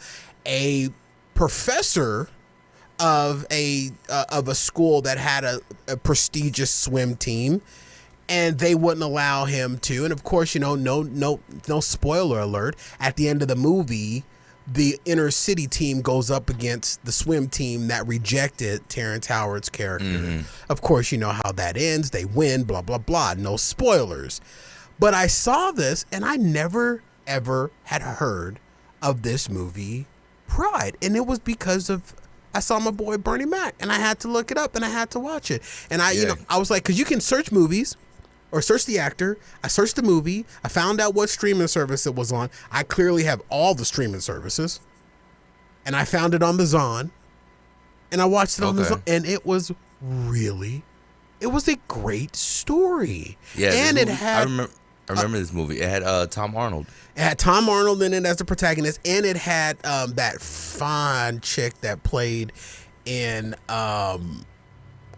Speaker 1: a professor of a school that had a prestigious swim team. And they wouldn't allow him to. And of course, you know, no spoiler alert. At the end of the movie, the inner city team goes up against the swim team that rejected Terrence Howard's character. Mm-hmm. Of course, you know how that ends. They win, blah, blah, blah. No spoilers. But I saw this and I never, ever had heard of this movie, Pride. And it was because of I saw my boy Bernie Mac and I had to look it up and I had to watch it. And I was like, because you can search movies or search the actor. I searched the movie. I found out what streaming service it was on. I clearly have all the streaming services. And I found it on the Zon. And I watched it on the Zon. And it was a great story.
Speaker 4: Yeah.
Speaker 1: And it had...
Speaker 4: I remember this movie. It had Tom Arnold.
Speaker 1: It had Tom Arnold in it as the protagonist. And it had that fine chick that played in...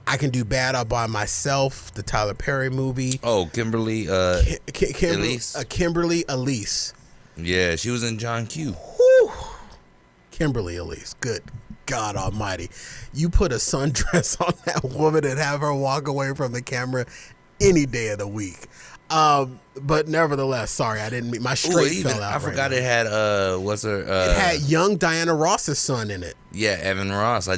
Speaker 1: I Can Do Bad All By Myself, the Tyler Perry movie.
Speaker 4: Oh, Kimberly Elise.
Speaker 1: Kimberly Elise.
Speaker 4: Yeah, she was in John Q.
Speaker 1: Whew. Kimberly Elise. Good God almighty. You put a sundress on that woman and have her walk away from the camera any day of the week. But nevertheless, sorry, I didn't mean my straight fell out.
Speaker 4: I forgot it had
Speaker 1: it had young Diana Ross's son in it.
Speaker 4: Yeah, Evan Ross.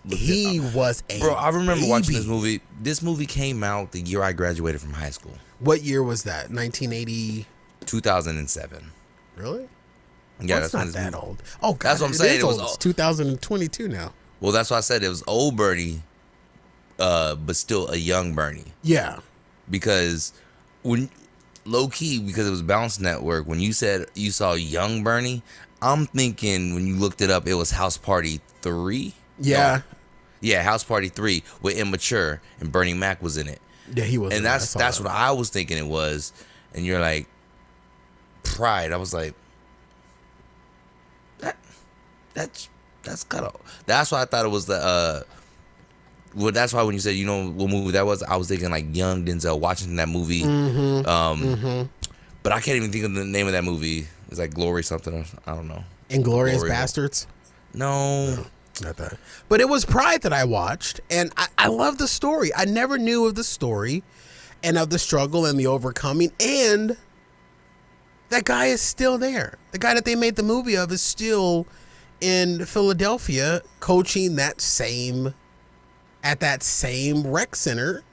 Speaker 1: He was a
Speaker 4: bro. I remember
Speaker 1: baby.
Speaker 4: watching this movie. This movie came out the year I graduated from high school.
Speaker 1: What year was that? 1980.
Speaker 4: 2007.
Speaker 1: Really?
Speaker 4: Yeah,
Speaker 1: that's not that old. Oh, God,
Speaker 4: that's what I'm saying.
Speaker 1: It was old. It's 2022 now.
Speaker 4: Well, that's why I said it was old Bernie, but still a young Bernie.
Speaker 1: Yeah,
Speaker 4: because when low key, because it was Bounce Network, when you said you saw young Bernie, I'm thinking when you looked it up, it was House Party 3.
Speaker 1: Yeah.
Speaker 4: Yeah, House Party 3 with Immature, and Bernie Mac was in it.
Speaker 1: Yeah, he was.
Speaker 4: And that's what I was thinking it was. And you're like, Pride. I was like, that's kind of. That's why I thought it was the Well, that's why when you said you know what movie that was, I was thinking like young Denzel Washington, that movie. But I can't even think of the name of that movie. It's like Glory something. Or, I don't know.
Speaker 1: Inglourious Bastards?
Speaker 4: No.
Speaker 1: Not that. But it was Pride that I watched, and I love the story. I never knew of the story and of the struggle and the overcoming, and that guy is still there. The guy that they made the movie of is still in Philadelphia coaching at that same rec center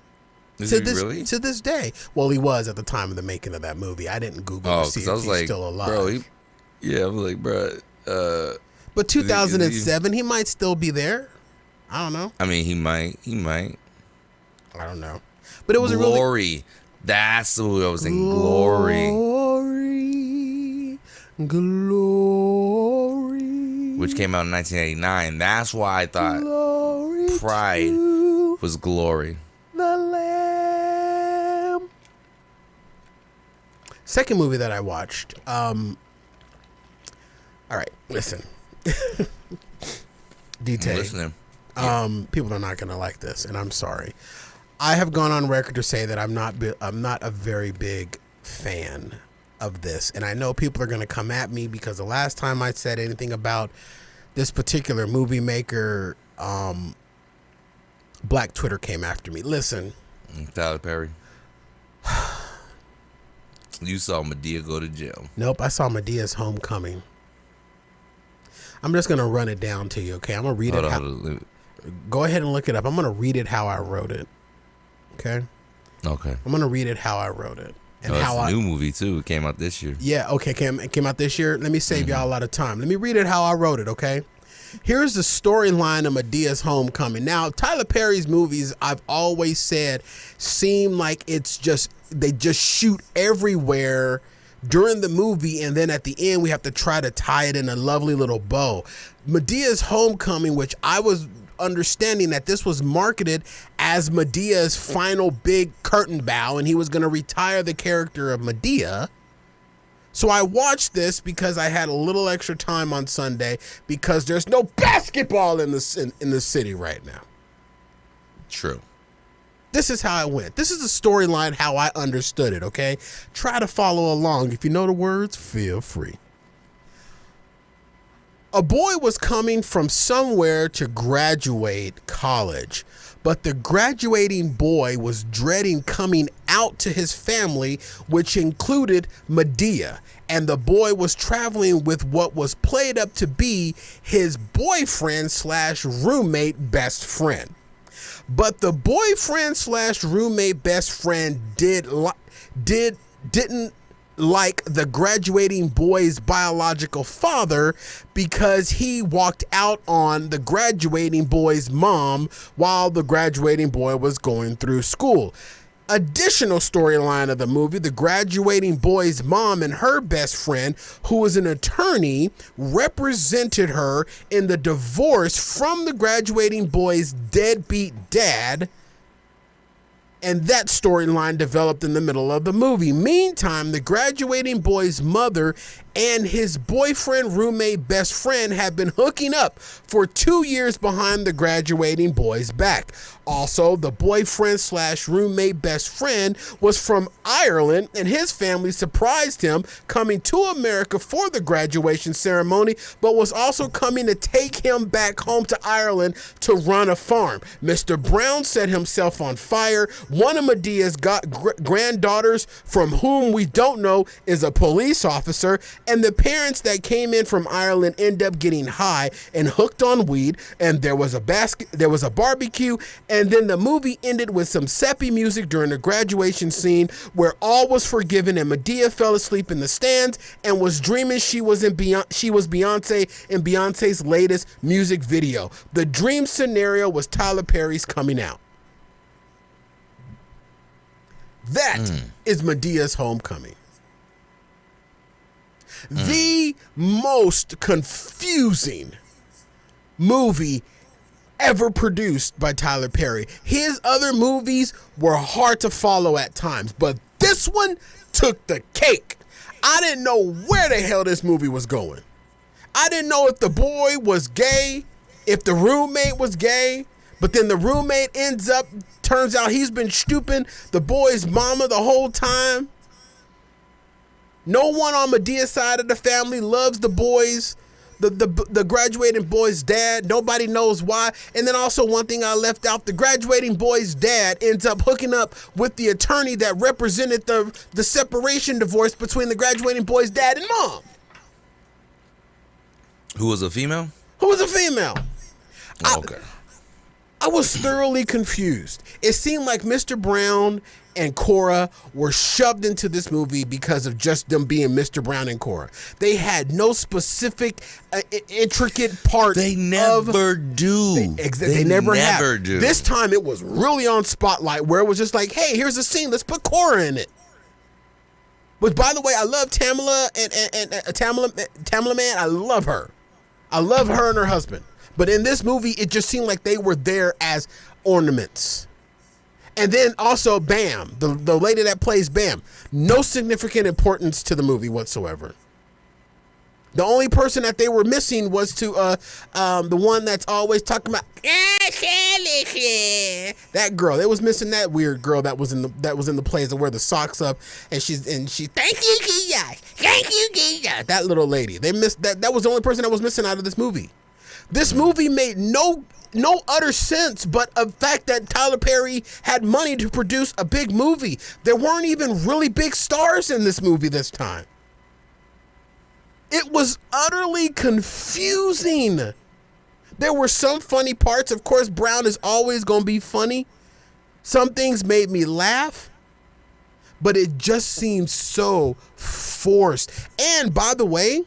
Speaker 1: to this day. Well, he was at the time of the making of that movie. I didn't Google to see if he's still alive.
Speaker 4: Bro, I was like, bro.
Speaker 1: But 2007, he might still be there. I don't know.
Speaker 4: I mean, he might.
Speaker 1: I don't know. But it was
Speaker 4: Glory. That's what I was saying. Glory. Which came out in 1989. That's why I thought Pride was Glory.
Speaker 1: The Lamb. Second movie that I watched. All right, listen. D-Tay.
Speaker 4: Listening.
Speaker 1: People are not going to like this, and I'm sorry. I have gone on record to say that I'm not a very big fan of this, and I know people are going to come at me because the last time I said anything about this particular movie maker, Black Twitter came after me. Listen,
Speaker 4: Tyler Perry. You saw Madea go to jail.
Speaker 1: Nope, I saw Medea's Homecoming. I'm just going to run it down to you, okay? I'm going to read it. Go ahead and look it up. I'm going to read it how I wrote it. Okay?
Speaker 4: Okay.
Speaker 1: I'm going to read it how I wrote it. And
Speaker 4: it's a new movie, too. It came out this year.
Speaker 1: Yeah, okay. It came out this year. Let me save y'all a lot of time. Let me read it how I wrote it, okay? Here's the storyline of Medea's Homecoming. Now, Tyler Perry's movies, I've always said, seem like they just shoot everywhere during the movie, and then at the end we have to try to tie it in a lovely little bow. Medea's Homecoming, which I was understanding that this was marketed as Medea's final big curtain bow, and he was going to retire the character of Madea. So I watched this because I had a little extra time on Sunday because there's no basketball in the city right now.
Speaker 4: True.
Speaker 1: This is how it went. This is the storyline how I understood it, okay? Try to follow along. If you know the words, feel free. A boy was coming from somewhere to graduate college, but the graduating boy was dreading coming out to his family, which included Madea, and the boy was traveling with what was played up to be his boyfriend/roommate best friend. But the boyfriend/roommate best friend didn't like the graduating boy's biological father because he walked out on the graduating boy's mom while the graduating boy was going through school. Additional storyline of the movie, the graduating boy's mom and her best friend, who was an attorney, represented her in the divorce from the graduating boy's deadbeat dad. And that storyline developed in the middle of the movie. Meantime, the graduating boy's mother and his boyfriend, roommate, best friend have been hooking up for 2 years behind the graduating boy's back. Also, the boyfriend/roommate best friend was from Ireland, and his family surprised him coming to America for the graduation ceremony, but was also coming to take him back home to Ireland to run a farm. Mr. Brown set himself on fire. One of Medea's granddaughters, from whom we don't know, is a police officer, and the parents that came in from Ireland end up getting high and hooked on weed, and there was a barbecue, and then the movie ended with some sappy music during the graduation scene where all was forgiven and Madea fell asleep in the stands and was dreaming she was Beyonce in Beyonce's latest music video. The dream scenario was Tyler Perry's coming out. That is Medea's Homecoming. The most confusing movie ever produced by Tyler Perry. His other movies were hard to follow at times, but this one took the cake. I didn't know where the hell this movie was going. I didn't know if the boy was gay, if the roommate was gay, But then the roommate turns out he's been stooping the boy's mama the whole time. No one on Medea's side of the family loves the boys, the graduating boy's dad. Nobody knows why. And then also one thing I left out, the graduating boy's dad ends up hooking up with the attorney that represented the separation divorce between the graduating boy's dad and mom.
Speaker 4: Who was a female?
Speaker 1: Oh,
Speaker 4: okay.
Speaker 1: I was thoroughly confused. It seemed like Mr. Brown and Cora were shoved into this movie because of just them being Mr. Brown and Cora. They had no specific, intricate part.
Speaker 4: They never do.
Speaker 1: They never
Speaker 4: do.
Speaker 1: This time it was really on Spotlight, where it was just like, hey, here's a scene. Let's put Cora in it. Which, by the way, I love Tamala and Tamala Man. I love her. I love her and her husband. But in this movie, it just seemed like they were there as ornaments. And then also Bam, the lady that plays Bam, no significant importance to the movie whatsoever. The only person that they were missing was to the one that's always talking about that girl. They was missing that weird girl that was in the plays and wear the socks up and she thank you Jesus. That little lady. They missed that. That was the only person that was missing out of this movie. This movie made no utter sense, but the fact that Tyler Perry had money to produce a big movie. There weren't even really big stars in this movie this time. It was utterly confusing. There were some funny parts. Of course, Brown is always going to be funny. Some things made me laugh, but it just seemed so forced. And by the way,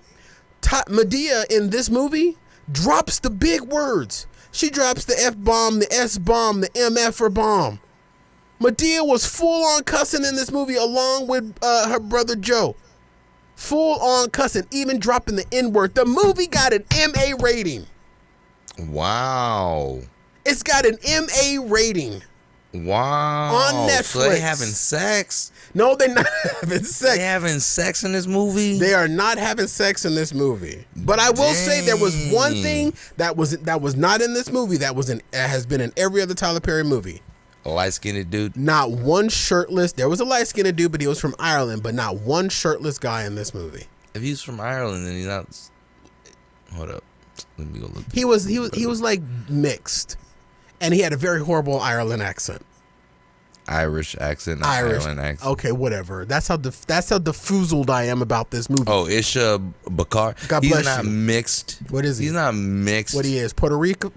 Speaker 1: Medea in this movie drops the big words. She drops the F-bomb, the S-bomb, the MF bomb. Medea was full on cussing in this movie along with her brother Joe. Full on cussing, even dropping the N-word. The movie got an MA rating.
Speaker 4: Wow.
Speaker 1: It's got an MA rating.
Speaker 4: Wow.
Speaker 1: On Netflix.
Speaker 4: So they having sex?
Speaker 1: No, they're not having sex.
Speaker 4: They having sex in this movie?
Speaker 1: They are not having sex in this movie. But I will say there was one thing that was not in this movie that has been in every other Tyler Perry movie.
Speaker 4: A light-skinned dude?
Speaker 1: Not one shirtless. There was a light-skinned dude, but he was from Ireland, but not one shirtless guy in this movie.
Speaker 4: If he's from Ireland, then he's not. Hold up. Let me go look.
Speaker 1: He was like mixed. And he had a very horrible Ireland accent.
Speaker 4: Irish accent, not Ireland accent.
Speaker 1: Okay, whatever. That's how diffused I am about this movie.
Speaker 4: Oh, Isha Bakar.
Speaker 1: God
Speaker 4: he's
Speaker 1: bless
Speaker 4: not
Speaker 1: you.
Speaker 4: mixed.
Speaker 1: What is he?
Speaker 4: He's not mixed.
Speaker 1: What he is? Puerto Rico?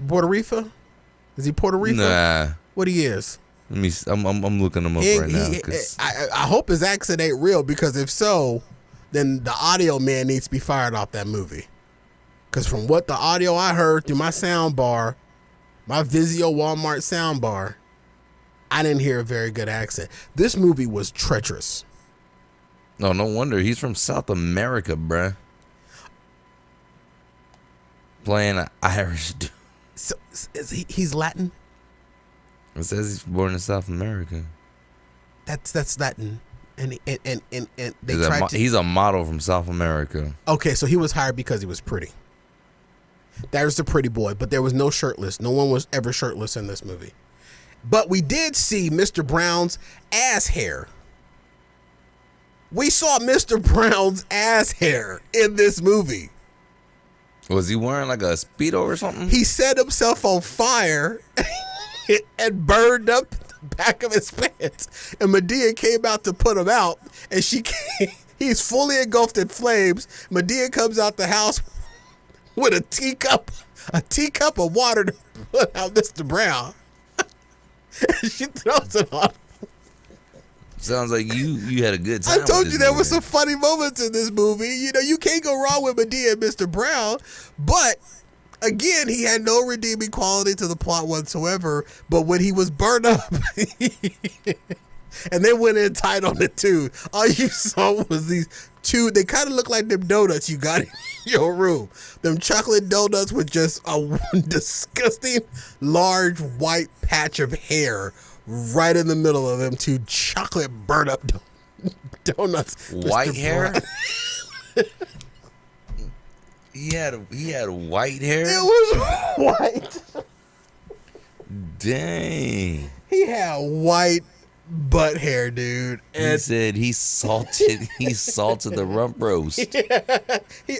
Speaker 1: Is he Puerto Rico?
Speaker 4: Nah.
Speaker 1: What he is?
Speaker 4: Let me. I'm looking him up right now.
Speaker 1: I hope his accent ain't real, because if so, then the audio man needs to be fired off that movie. Because from what the audio I heard through my sound bar, my Vizio Walmart sound bar, I didn't hear a very good accent. This movie was treacherous.
Speaker 4: No wonder. He's from South America, bruh. Playing an Irish dude.
Speaker 1: So he's Latin?
Speaker 4: It says he's born in South America.
Speaker 1: That's Latin. And they tried to...
Speaker 4: He's a model from South America.
Speaker 1: Okay, so he was hired because he was pretty. There's the pretty boy, but there was no shirtless. No one was ever shirtless in this movie. But we did see Mr. Brown's ass hair. We saw Mr. Brown's ass hair in this movie.
Speaker 4: Was he wearing like a Speedo or something?
Speaker 1: He set himself on fire and burned up the back of his pants. And Medea came out to put him out, and he's fully engulfed in flames. Medea comes out the house with a teacup of water to put out Mr. Brown. And she throws it on.
Speaker 4: Sounds like you had a good time.
Speaker 1: I told you there were some funny moments in this movie. You know, you can't go wrong with Medea and Mr. Brown. But again, he had no redeeming quality to the plot whatsoever. But when he was burned up, and they went in tight on it too, all you saw was these two. They kind of look like them donuts you got in your room. Them chocolate donuts with just a disgusting large white patch of hair right in the middle of them two chocolate burnt up donuts.
Speaker 4: White hair? He had white hair?
Speaker 1: It was white.
Speaker 4: Dang.
Speaker 1: He had white butt hair, dude.
Speaker 4: He
Speaker 1: And
Speaker 4: said he salted the rump roast.
Speaker 1: he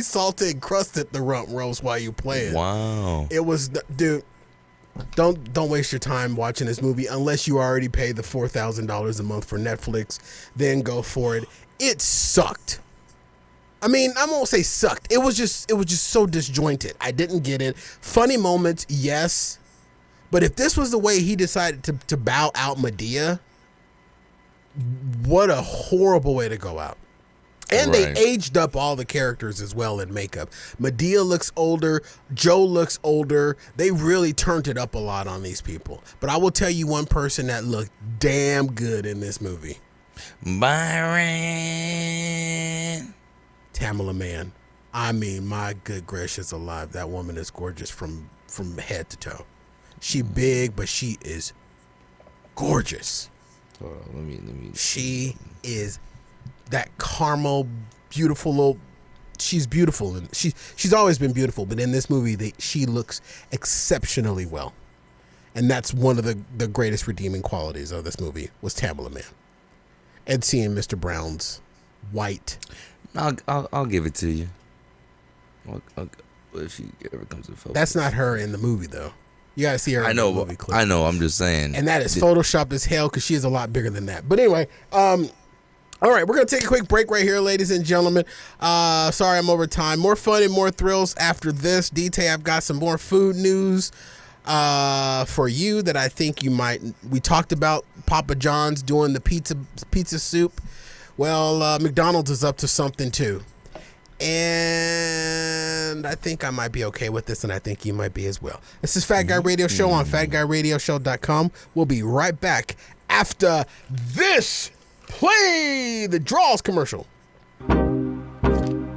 Speaker 1: salted and crusted the rump roast while you playing.
Speaker 4: Wow.
Speaker 1: It was, dude. Don't waste your time watching this movie unless you already paid the $4,000 a month for Netflix. Then go for it. It sucked. I mean, I won't say sucked. It was just so disjointed. I didn't get it. Funny moments, yes. But if this was the way he decided to bow out Medea, what a horrible way to go out. And
Speaker 4: Right.
Speaker 1: they aged up all the characters as well in makeup. Medea looks older. Joe looks older. They really turned it up a lot on these people. But I will tell you one person that looked damn good in this movie.
Speaker 4: Byron.
Speaker 1: Tamala Mann. I mean, my good gracious alive. That woman is gorgeous from head to toe. She big, but she is gorgeous.
Speaker 4: Hold on, let me.
Speaker 1: She is that caramel, beautiful little. She's beautiful, and she's always been beautiful. But in this movie, she looks exceptionally well, and that's one of the greatest redeeming qualities of this movie was Tamala Mann. And seeing Mr. Brown's white.
Speaker 4: I'll give it to you. If she ever comes to focus.
Speaker 1: That's not her in the movie, though. You gotta see her.
Speaker 4: I
Speaker 1: in
Speaker 4: know.
Speaker 1: the movie clip.
Speaker 4: I know. I'm just saying.
Speaker 1: And that is Photoshop as hell because she is a lot bigger than that. But anyway, all right, we're going to take a quick break right here, ladies and gentlemen. Sorry I'm over time. More fun and more thrills after this. DT, I've got some more food news for you that I think you might. We talked about Papa John's doing the pizza soup. Well, McDonald's is up to something too. And I think I might be okay with this, and I think you might be as well. This is Fat Guy Radio Show on FatGuyRadioShow.com. We'll be right back after this. Play the draws commercial.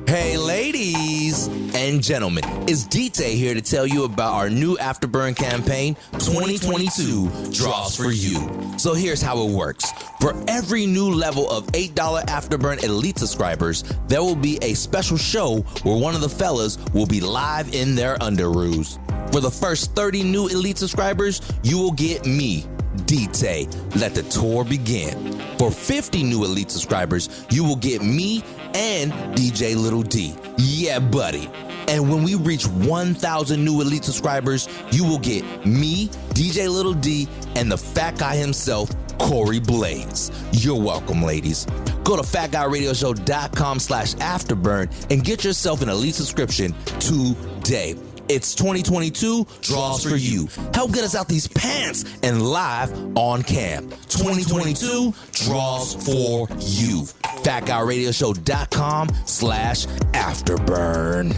Speaker 5: Hey, ladies and gentlemen, it's DT here to tell you about our new Afterburn campaign, 2022 Draws for You. So here's how it works. For every new level of $8 Afterburn Elite subscribers, there will be a special show where one of the fellas will be live in their underoos. For the first 30 new Elite subscribers, you will get me, DT. Let the tour begin. For 50 new Elite subscribers, you will get me and DJ Little D. Yeah, buddy. And when we reach 1,000 new Elite subscribers, you will get me, DJ Little D, and the fat guy himself, Corey Blades. You're welcome, ladies. Go to fatguyradioshow.com/afterburn and get yourself an Elite subscription today. It's 2022 Draws for You. Help get us out these pants and live on cam. 2022 Draws for You. fatguyradioshow.com/afterburn.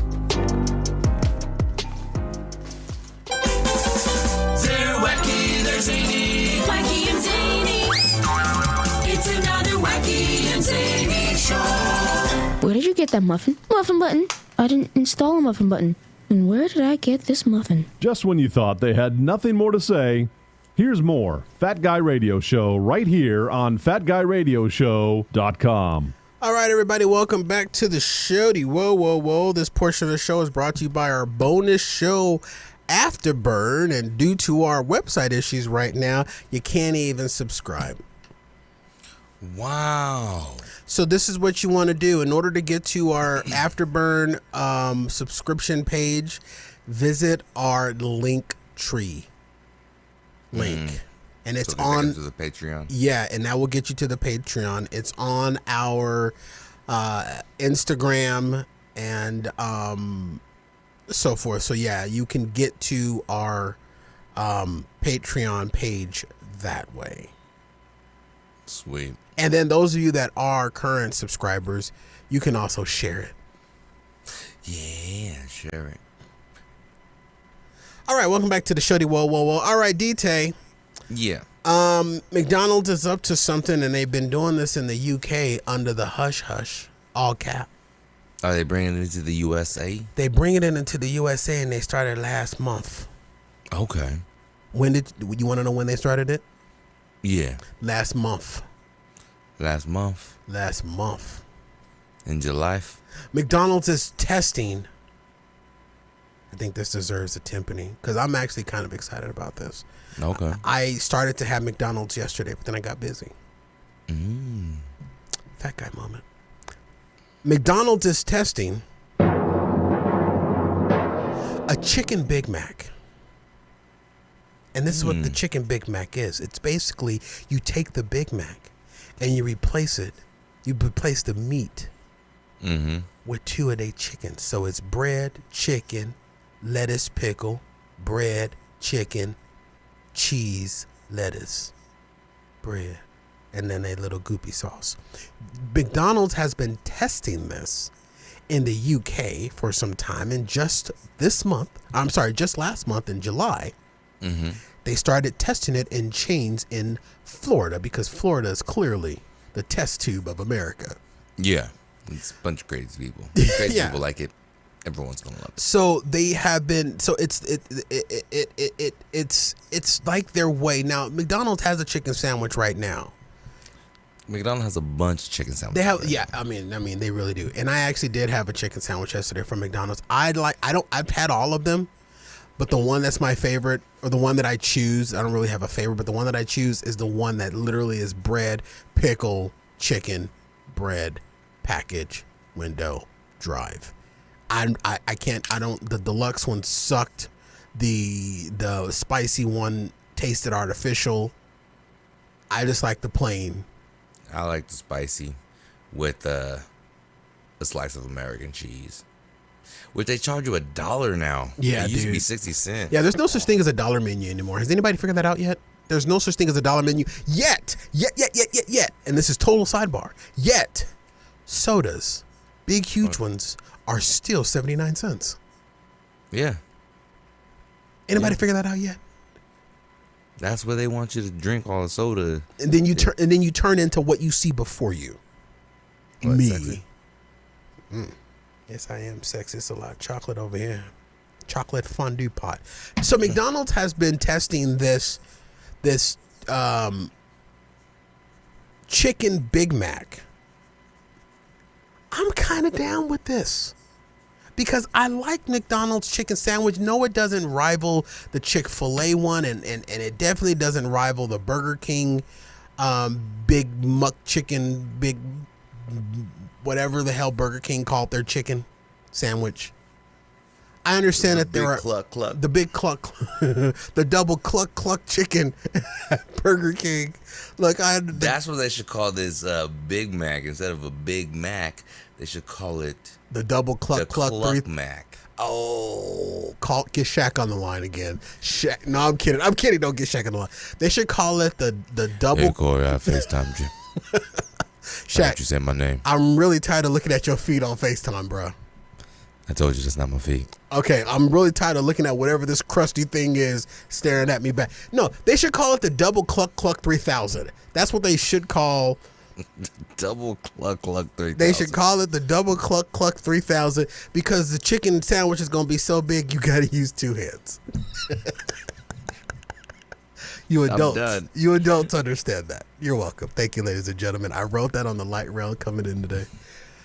Speaker 7: They're wacky, they're zany. Wacky and zany. It's another wacky and zany show.
Speaker 10: Where did you get that muffin? Muffin button. I didn't install a muffin button. And where did I get this muffin?
Speaker 8: Just when you thought they had nothing more to say, here's more Fat Guy Radio Show right here on FatGuyRadioShow.com.
Speaker 1: All right, everybody, welcome back to the show. Whoa. This portion of the show is brought to you by our bonus show, Afterburn. And due to our website issues right now, you can't even subscribe.
Speaker 4: Wow.
Speaker 1: So this is what you want to do. In order to get to our Afterburn subscription page, visit our link tree link. And it's
Speaker 4: So
Speaker 1: on
Speaker 4: to the Patreon.
Speaker 1: Yeah, and that will get you to the Patreon. It's on our Instagram and so forth. So yeah, you can get to our Patreon page that way.
Speaker 4: Sweet.
Speaker 1: And then those of you that are current subscribers, you can also share it.
Speaker 4: Yeah, share it.
Speaker 1: All right, welcome back to the show. Whoa. All right, DT.
Speaker 4: Yeah.
Speaker 1: McDonald's is up to something, and they've been doing this in the UK under the hush, all cap.
Speaker 4: Are they bringing it into the USA?
Speaker 1: They bring it into the USA, and they started last month.
Speaker 4: Okay.
Speaker 1: When did you want to know when they started it?
Speaker 4: Yeah.
Speaker 1: Last month.
Speaker 4: Last month.
Speaker 1: In July.
Speaker 4: McDonald's
Speaker 1: McDonald's is testing I think this deserves a timpani because I'm actually kind of excited about this.
Speaker 4: Okay.
Speaker 1: I started to have McDonald's yesterday, but then I got busy. Fat guy moment. McDonald's is testing a chicken Big Mac. And this is what the chicken Big Mac is. It's basically you take the Big Mac and you replace it. You replace the meat with 2-a-day chicken. So it's bread, chicken, lettuce, pickle, bread, chicken, cheese, lettuce, bread, and then a little goopy sauce. McDonald's has been testing this in the UK for some time, and just last month in July, they started testing it in chains in Florida because Florida is clearly the test tube of America.
Speaker 4: Yeah. It's a bunch of crazy people. Crazy people like it. Everyone's gonna love it.
Speaker 1: So they have been. So it's like their way now. McDonald's has a chicken sandwich right now.
Speaker 4: McDonald's has a bunch of chicken sandwiches.
Speaker 1: They have, yeah. I mean, they really do. And I actually did have a chicken sandwich yesterday from McDonald's. I've had all of them, but the one that's my favorite, or the one that I choose, I don't really have a favorite, but the one that I choose is the one that literally is bread, pickle, chicken, bread, package, window, drive. The deluxe one sucked. The spicy one tasted artificial. I just like the plain.
Speaker 4: I like the spicy with a slice of American cheese, which they charge you $1 now.
Speaker 1: Yeah,
Speaker 4: it used to be
Speaker 1: dude.
Speaker 4: 60 cents.
Speaker 1: Yeah, there's no such thing as a dollar menu anymore. Has anybody figured that out yet? There's no such thing as a dollar menu yet. And this is total sidebar. Yet, sodas, big, huge ones, are still 79 cents.
Speaker 4: Yeah.
Speaker 1: Anybody figure that out yet?
Speaker 4: That's where they want you to drink all the soda.
Speaker 1: And then you turn into what you see before you.
Speaker 4: What,
Speaker 1: Me.
Speaker 4: sexy?
Speaker 1: Yes, I am sexy. It's a lot of chocolate over here. Chocolate fondue pot. So McDonald's has been testing this chicken Big Mac. I'm kind of down with this because I like McDonald's chicken sandwich. No, it doesn't rival the Chick-fil-A one, and it definitely doesn't rival the Burger King Big Muck Chicken, big whatever the hell Burger King called their chicken sandwich. I understand that there are the big cluck, the double cluck chicken at Burger King. Look,
Speaker 4: that's what they should call this Big Mac. Instead of a Big Mac, they should call it
Speaker 1: the double cluck
Speaker 4: Mac.
Speaker 1: Oh, get Shaq on the line again. Shaq, no, I'm kidding. Don't get Shaq on the line. They should call it the double.
Speaker 4: Hey Corey, I FaceTimed you.
Speaker 1: Shaq,
Speaker 4: you said my name.
Speaker 1: I'm really tired of looking at your feet on FaceTime, bro.
Speaker 4: I told you that's not my feet.
Speaker 1: Okay, I'm really tired of looking at whatever this crusty thing is staring at me back. No, they should call it the double cluck 3000. That's what they should call.
Speaker 4: Double cluck 3000.
Speaker 1: They should call it the double cluck 3000 because the chicken sandwich is going to be so big you got to use two hands. You adults understand that. You're welcome. Thank you, ladies and gentlemen. I wrote that on the light rail coming in today.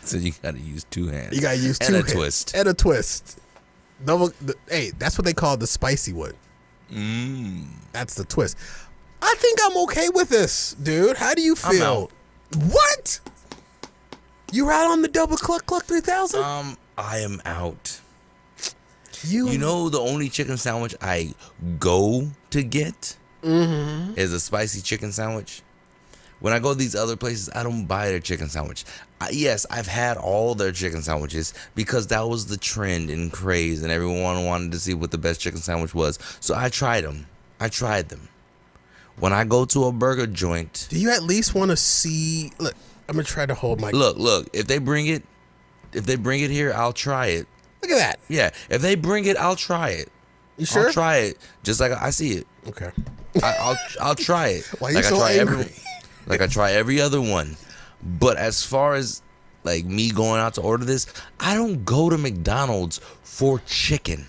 Speaker 4: So you got to use two hands.
Speaker 1: You got to use two hands.
Speaker 4: Twist.
Speaker 1: And a twist. Hey, that's what they call the spicy one. That's the twist. I think I'm okay with this, dude. How do you feel? What? You out on the double cluck 3000?
Speaker 4: I am out. You know the only chicken sandwich I go to get is a spicy chicken sandwich. When I go to these other places, I don't buy their chicken sandwich. Yes, I've had all their chicken sandwiches because that was the trend and craze, and everyone wanted to see what the best chicken sandwich was. So I tried them. When I go to a burger joint,
Speaker 1: do you at least want to see? Look, I'm gonna try to hold my.
Speaker 4: Look. If they bring it here, I'll try it.
Speaker 1: Look at that.
Speaker 4: Yeah, if they bring it, I'll try it.
Speaker 1: You sure?
Speaker 4: I'll try it, just like I see it.
Speaker 1: Okay.
Speaker 4: I'll try it.
Speaker 1: Why are you so angry?
Speaker 4: Like I try every other one. But as far as like me going out to order this, I don't go to McDonald's for chicken.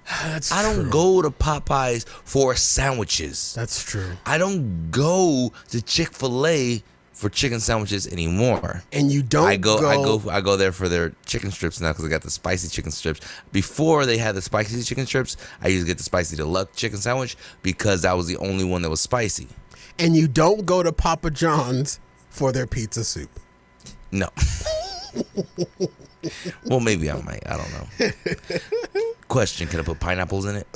Speaker 4: I don't go to Popeyes for sandwiches.
Speaker 1: That's true.
Speaker 4: I don't go to Chick-fil-A for chicken sandwiches anymore.
Speaker 1: And you don't
Speaker 4: I go there for their chicken strips now because I got the spicy chicken strips. Before they had the spicy chicken strips, I used to get the spicy deluxe chicken sandwich because that was the only one that was spicy.
Speaker 1: And you don't go to Papa John's for their pizza soup.
Speaker 4: No. Well, maybe I might. I don't know. Question: can I put pineapples in it?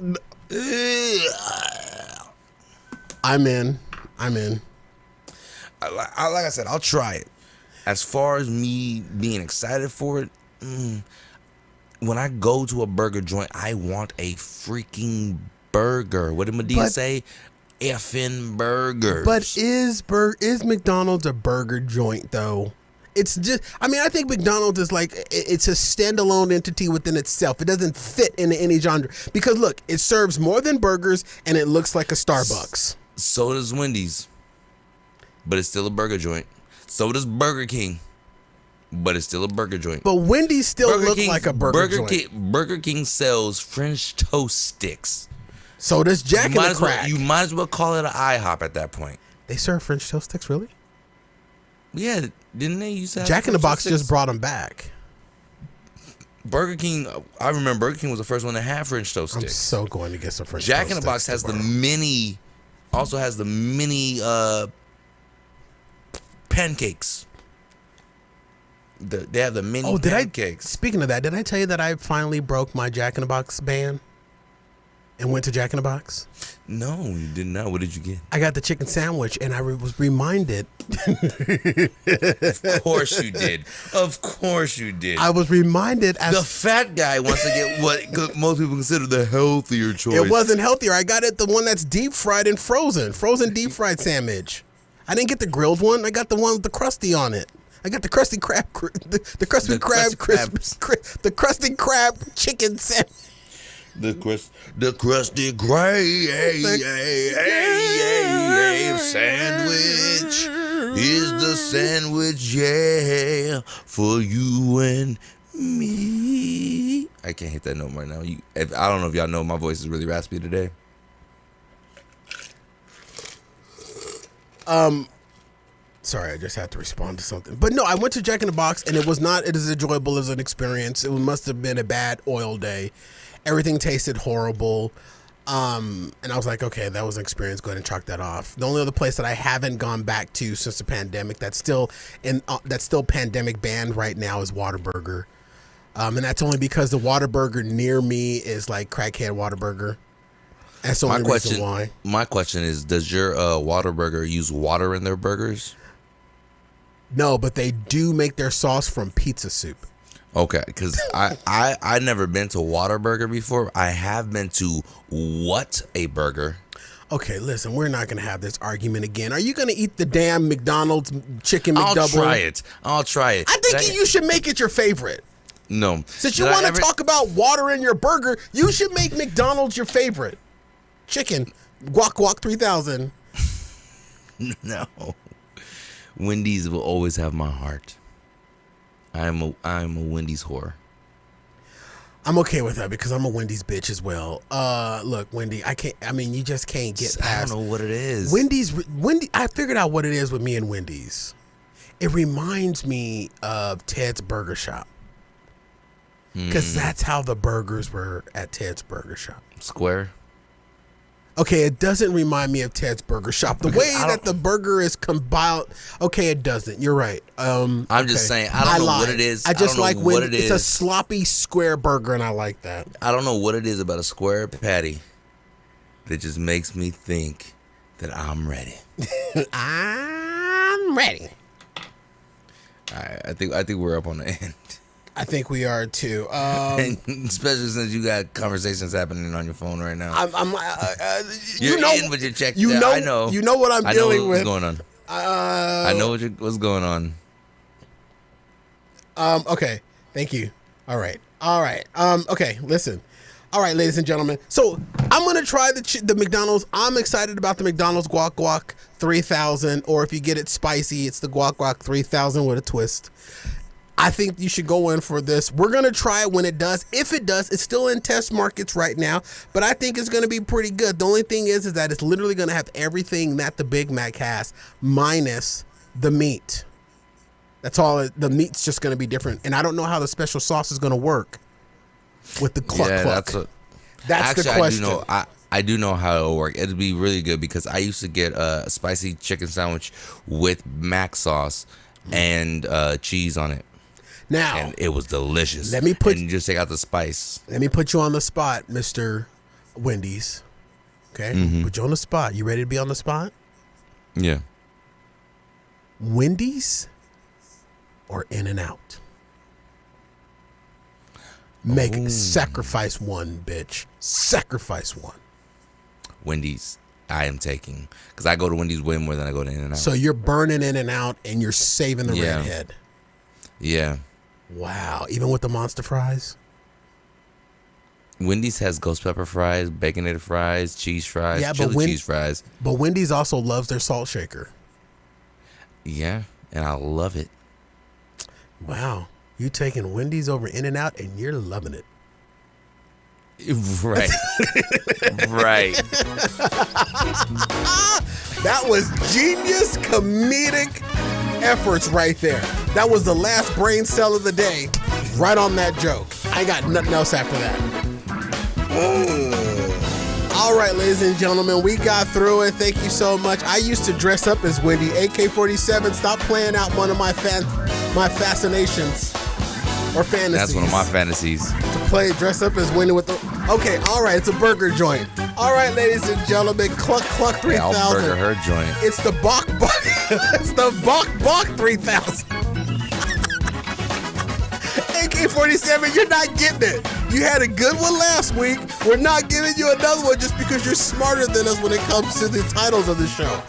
Speaker 1: I'm in.
Speaker 4: Like I said, I'll try it. As far as me being excited for it, when I go to a burger joint, I want a freaking burger. What did Medea say? Effing burgers.
Speaker 1: But is McDonald's a burger joint though? It's just, I mean, I think McDonald's is like, it's a standalone entity within itself. It doesn't fit into any genre. Because look, it serves more than burgers and it looks like a Starbucks.
Speaker 4: So does Wendy's. But it's still a burger joint. So does Burger King. But it's still a burger joint.
Speaker 1: But Wendy's still looks like a burger joint.
Speaker 4: Burger King sells French toast sticks.
Speaker 1: So does Jack in the Crack.
Speaker 4: You might as well call it an IHOP at that point.
Speaker 1: They serve French toast sticks, really?
Speaker 4: Yeah, didn't they used to have
Speaker 1: Jack in the Box just brought them back.
Speaker 4: Burger King, I remember Burger King was the first one to have French toast sticks.
Speaker 1: I'm so going to get some French
Speaker 4: Jack
Speaker 1: toast
Speaker 4: in the Box has the mini pancakes. They have the mini pancakes.
Speaker 1: Speaking of that, did I tell you that I finally broke my Jack in the Box ban and went to Jack in the Box?
Speaker 4: No, you did not. What did you get?
Speaker 1: I got the chicken sandwich, and I was reminded.
Speaker 4: Of course you did. Of course you did.
Speaker 1: I was reminded as
Speaker 4: the fat guy wants to get what most people consider the healthier choice.
Speaker 1: It wasn't healthier. I got it the one that's deep fried and frozen deep fried sandwich. I didn't get the grilled one. I got the one with the crusty on it. I got the crusty crab, the crusty crab chicken sandwich.
Speaker 4: The crusty crab sandwich is the sandwich, yeah, for you and me. I can't hit that note right now. I don't know if y'all know, my voice is really raspy today.
Speaker 1: Sorry, I just had to respond to something. But no, I went to Jack in the Box, and it was not as enjoyable as an experience. It must have been a bad oil day. Everything tasted horrible. And I was like, okay, that was an experience. Go ahead and chalk that off. The only other place that I haven't gone back to since the pandemic that's still pandemic banned right now is Whataburger. And that's only because the Whataburger near me is like crackhead Whataburger. That's the only reason why.
Speaker 4: My question is, does your Whataburger use water in their burgers?
Speaker 1: No, but they do make their sauce from pizza soup.
Speaker 4: Okay, because I never been to Whataburger before. I have been to What a Burger.
Speaker 1: Okay, listen, we're not going to have this argument again. Are you going to eat the damn McDonald's chicken McDouble?
Speaker 4: I'll try it.
Speaker 1: I think you should make it your favorite.
Speaker 4: No.
Speaker 1: Since you want to talk about water in your burger, you should make McDonald's your favorite. Chicken. Guac Guac 3000.
Speaker 4: No. Wendy's will always have my heart. I'm a Wendy's whore.
Speaker 1: I'm okay with that because I'm a Wendy's bitch as well. Look, Wendy, you just can't get past.
Speaker 4: I don't know what it is.
Speaker 1: Wendy, I figured out what it is with me and Wendy's. It reminds me of Ted's Burger Shop. Because that's how the burgers were at Ted's Burger Shop.
Speaker 4: Square?
Speaker 1: Okay, it doesn't remind me of Ted's Burger Shop. The way that the burger is compiled, okay, it doesn't. You're right.
Speaker 4: I'm just saying, I don't know what it is.
Speaker 1: I just like when it's a sloppy square burger, and I like that.
Speaker 4: I don't know what it is about a square patty that just makes me think that I'm ready.
Speaker 1: I'm ready.
Speaker 4: All right, I think we're up on the end.
Speaker 1: I think we are too.
Speaker 4: Especially since you got conversations happening on your phone right now.
Speaker 1: You're in,
Speaker 4: but you're checked.
Speaker 1: I know. You know what I'm dealing with.
Speaker 4: What's going on? I know what's going on.
Speaker 1: Okay. Thank you. All right. Okay. Listen. All right, ladies and gentlemen. So I'm gonna try the McDonald's. I'm excited about the McDonald's Guac Guac 3000, or if you get it spicy, it's the Guac Guac 3000 with a twist. I think you should go in for this. We're going to try it when it does. If it does, it's still in test markets right now, but I think it's going to be pretty good. The only thing is that it's literally going to have everything that the Big Mac has, minus the meat. That's all. The meat's just going to be different. And I don't know how the special sauce is going to work with the cluck cluck. That's the question.
Speaker 4: I do know how it'll work. It'll be really good because I used to get a spicy chicken sandwich with mac sauce and cheese on it.
Speaker 1: Now,
Speaker 4: and it was delicious.
Speaker 1: And you
Speaker 4: just take out the spice.
Speaker 1: Let me put you on the spot, Mr. Wendy's. Okay?
Speaker 4: Mm-hmm.
Speaker 1: Put you on the spot. You ready to be on the spot?
Speaker 4: Yeah.
Speaker 1: Wendy's or In-N-Out? Sacrifice one, bitch. Sacrifice one.
Speaker 4: Wendy's, I am taking. Because I go to Wendy's way more than I go to In-N-Out.
Speaker 1: So you're burning In-N-Out and you're saving the redhead.
Speaker 4: Yeah.
Speaker 1: Wow. Even with the monster fries?
Speaker 4: Wendy's has ghost pepper fries, baconated fries, cheese fries, chili cheese fries.
Speaker 1: But Wendy's also loves their salt shaker.
Speaker 4: Yeah, and I love it.
Speaker 1: Wow. You taking Wendy's over In-N-Out and you're loving it.
Speaker 4: Right. Right.
Speaker 1: That was genius comedic efforts right there. That was the last brain cell of the day. Right on that joke. I ain't got nothing else after that. All right, ladies and gentlemen, we got through it. Thank you so much. I used to dress up as Wendy. AK-47, stop playing out one of my fascinations or fantasies.
Speaker 4: That's one of my fantasies.
Speaker 1: To dress up as Wendy with the... Okay, all right, it's a burger joint. All right, ladies and gentlemen, Cluck Cluck 3000.
Speaker 4: Yeah, I'll burger her joint.
Speaker 1: It's the Bok Bok. It's the Bok Bok 3000. AK-47, you're not getting it. You had a good one last week. We're not giving you another one just because you're smarter than us when it comes to the titles of the show.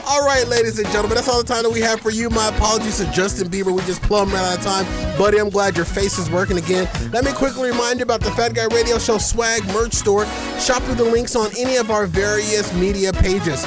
Speaker 1: All right, ladies and gentlemen, that's all the time that we have for you. My apologies to Justin Bieber. We just plumbed right out of time. Buddy, I'm glad your face is working again. Let me quickly remind you about the Fat Guy Radio Show swag merch store. Shop through the links on any of our various media pages.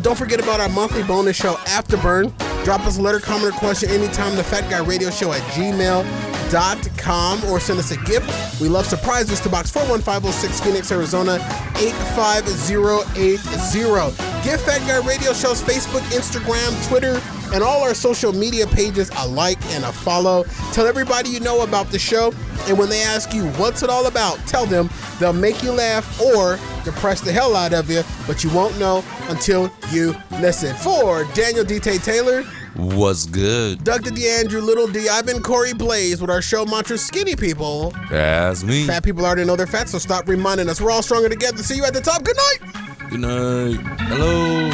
Speaker 1: Don't forget about our monthly bonus show, Afterburn. Drop us a letter, comment, or question anytime. The Fat Guy Radio Show at gmail.com or send us a gift. We love surprises to Box 41506, Phoenix, Arizona 85080. Give Fat Guy Radio Show's Facebook, Instagram, Twitter, and all our social media pages a like and a follow. Tell everybody you know about the show, and when they ask you what's it all about, tell them. They'll make you laugh or depress the hell out of you, but you won't know until you listen. For Daniel D.T. Taylor,
Speaker 4: what's good?
Speaker 1: Doug the DeAndrew, Little D, I've been Corey Blaze with our show mantra, Skinny People.
Speaker 4: That's me.
Speaker 1: Fat people already know they're fat, so stop reminding us. We're all stronger together. See you at the top. Good night.
Speaker 4: Good night. Hello.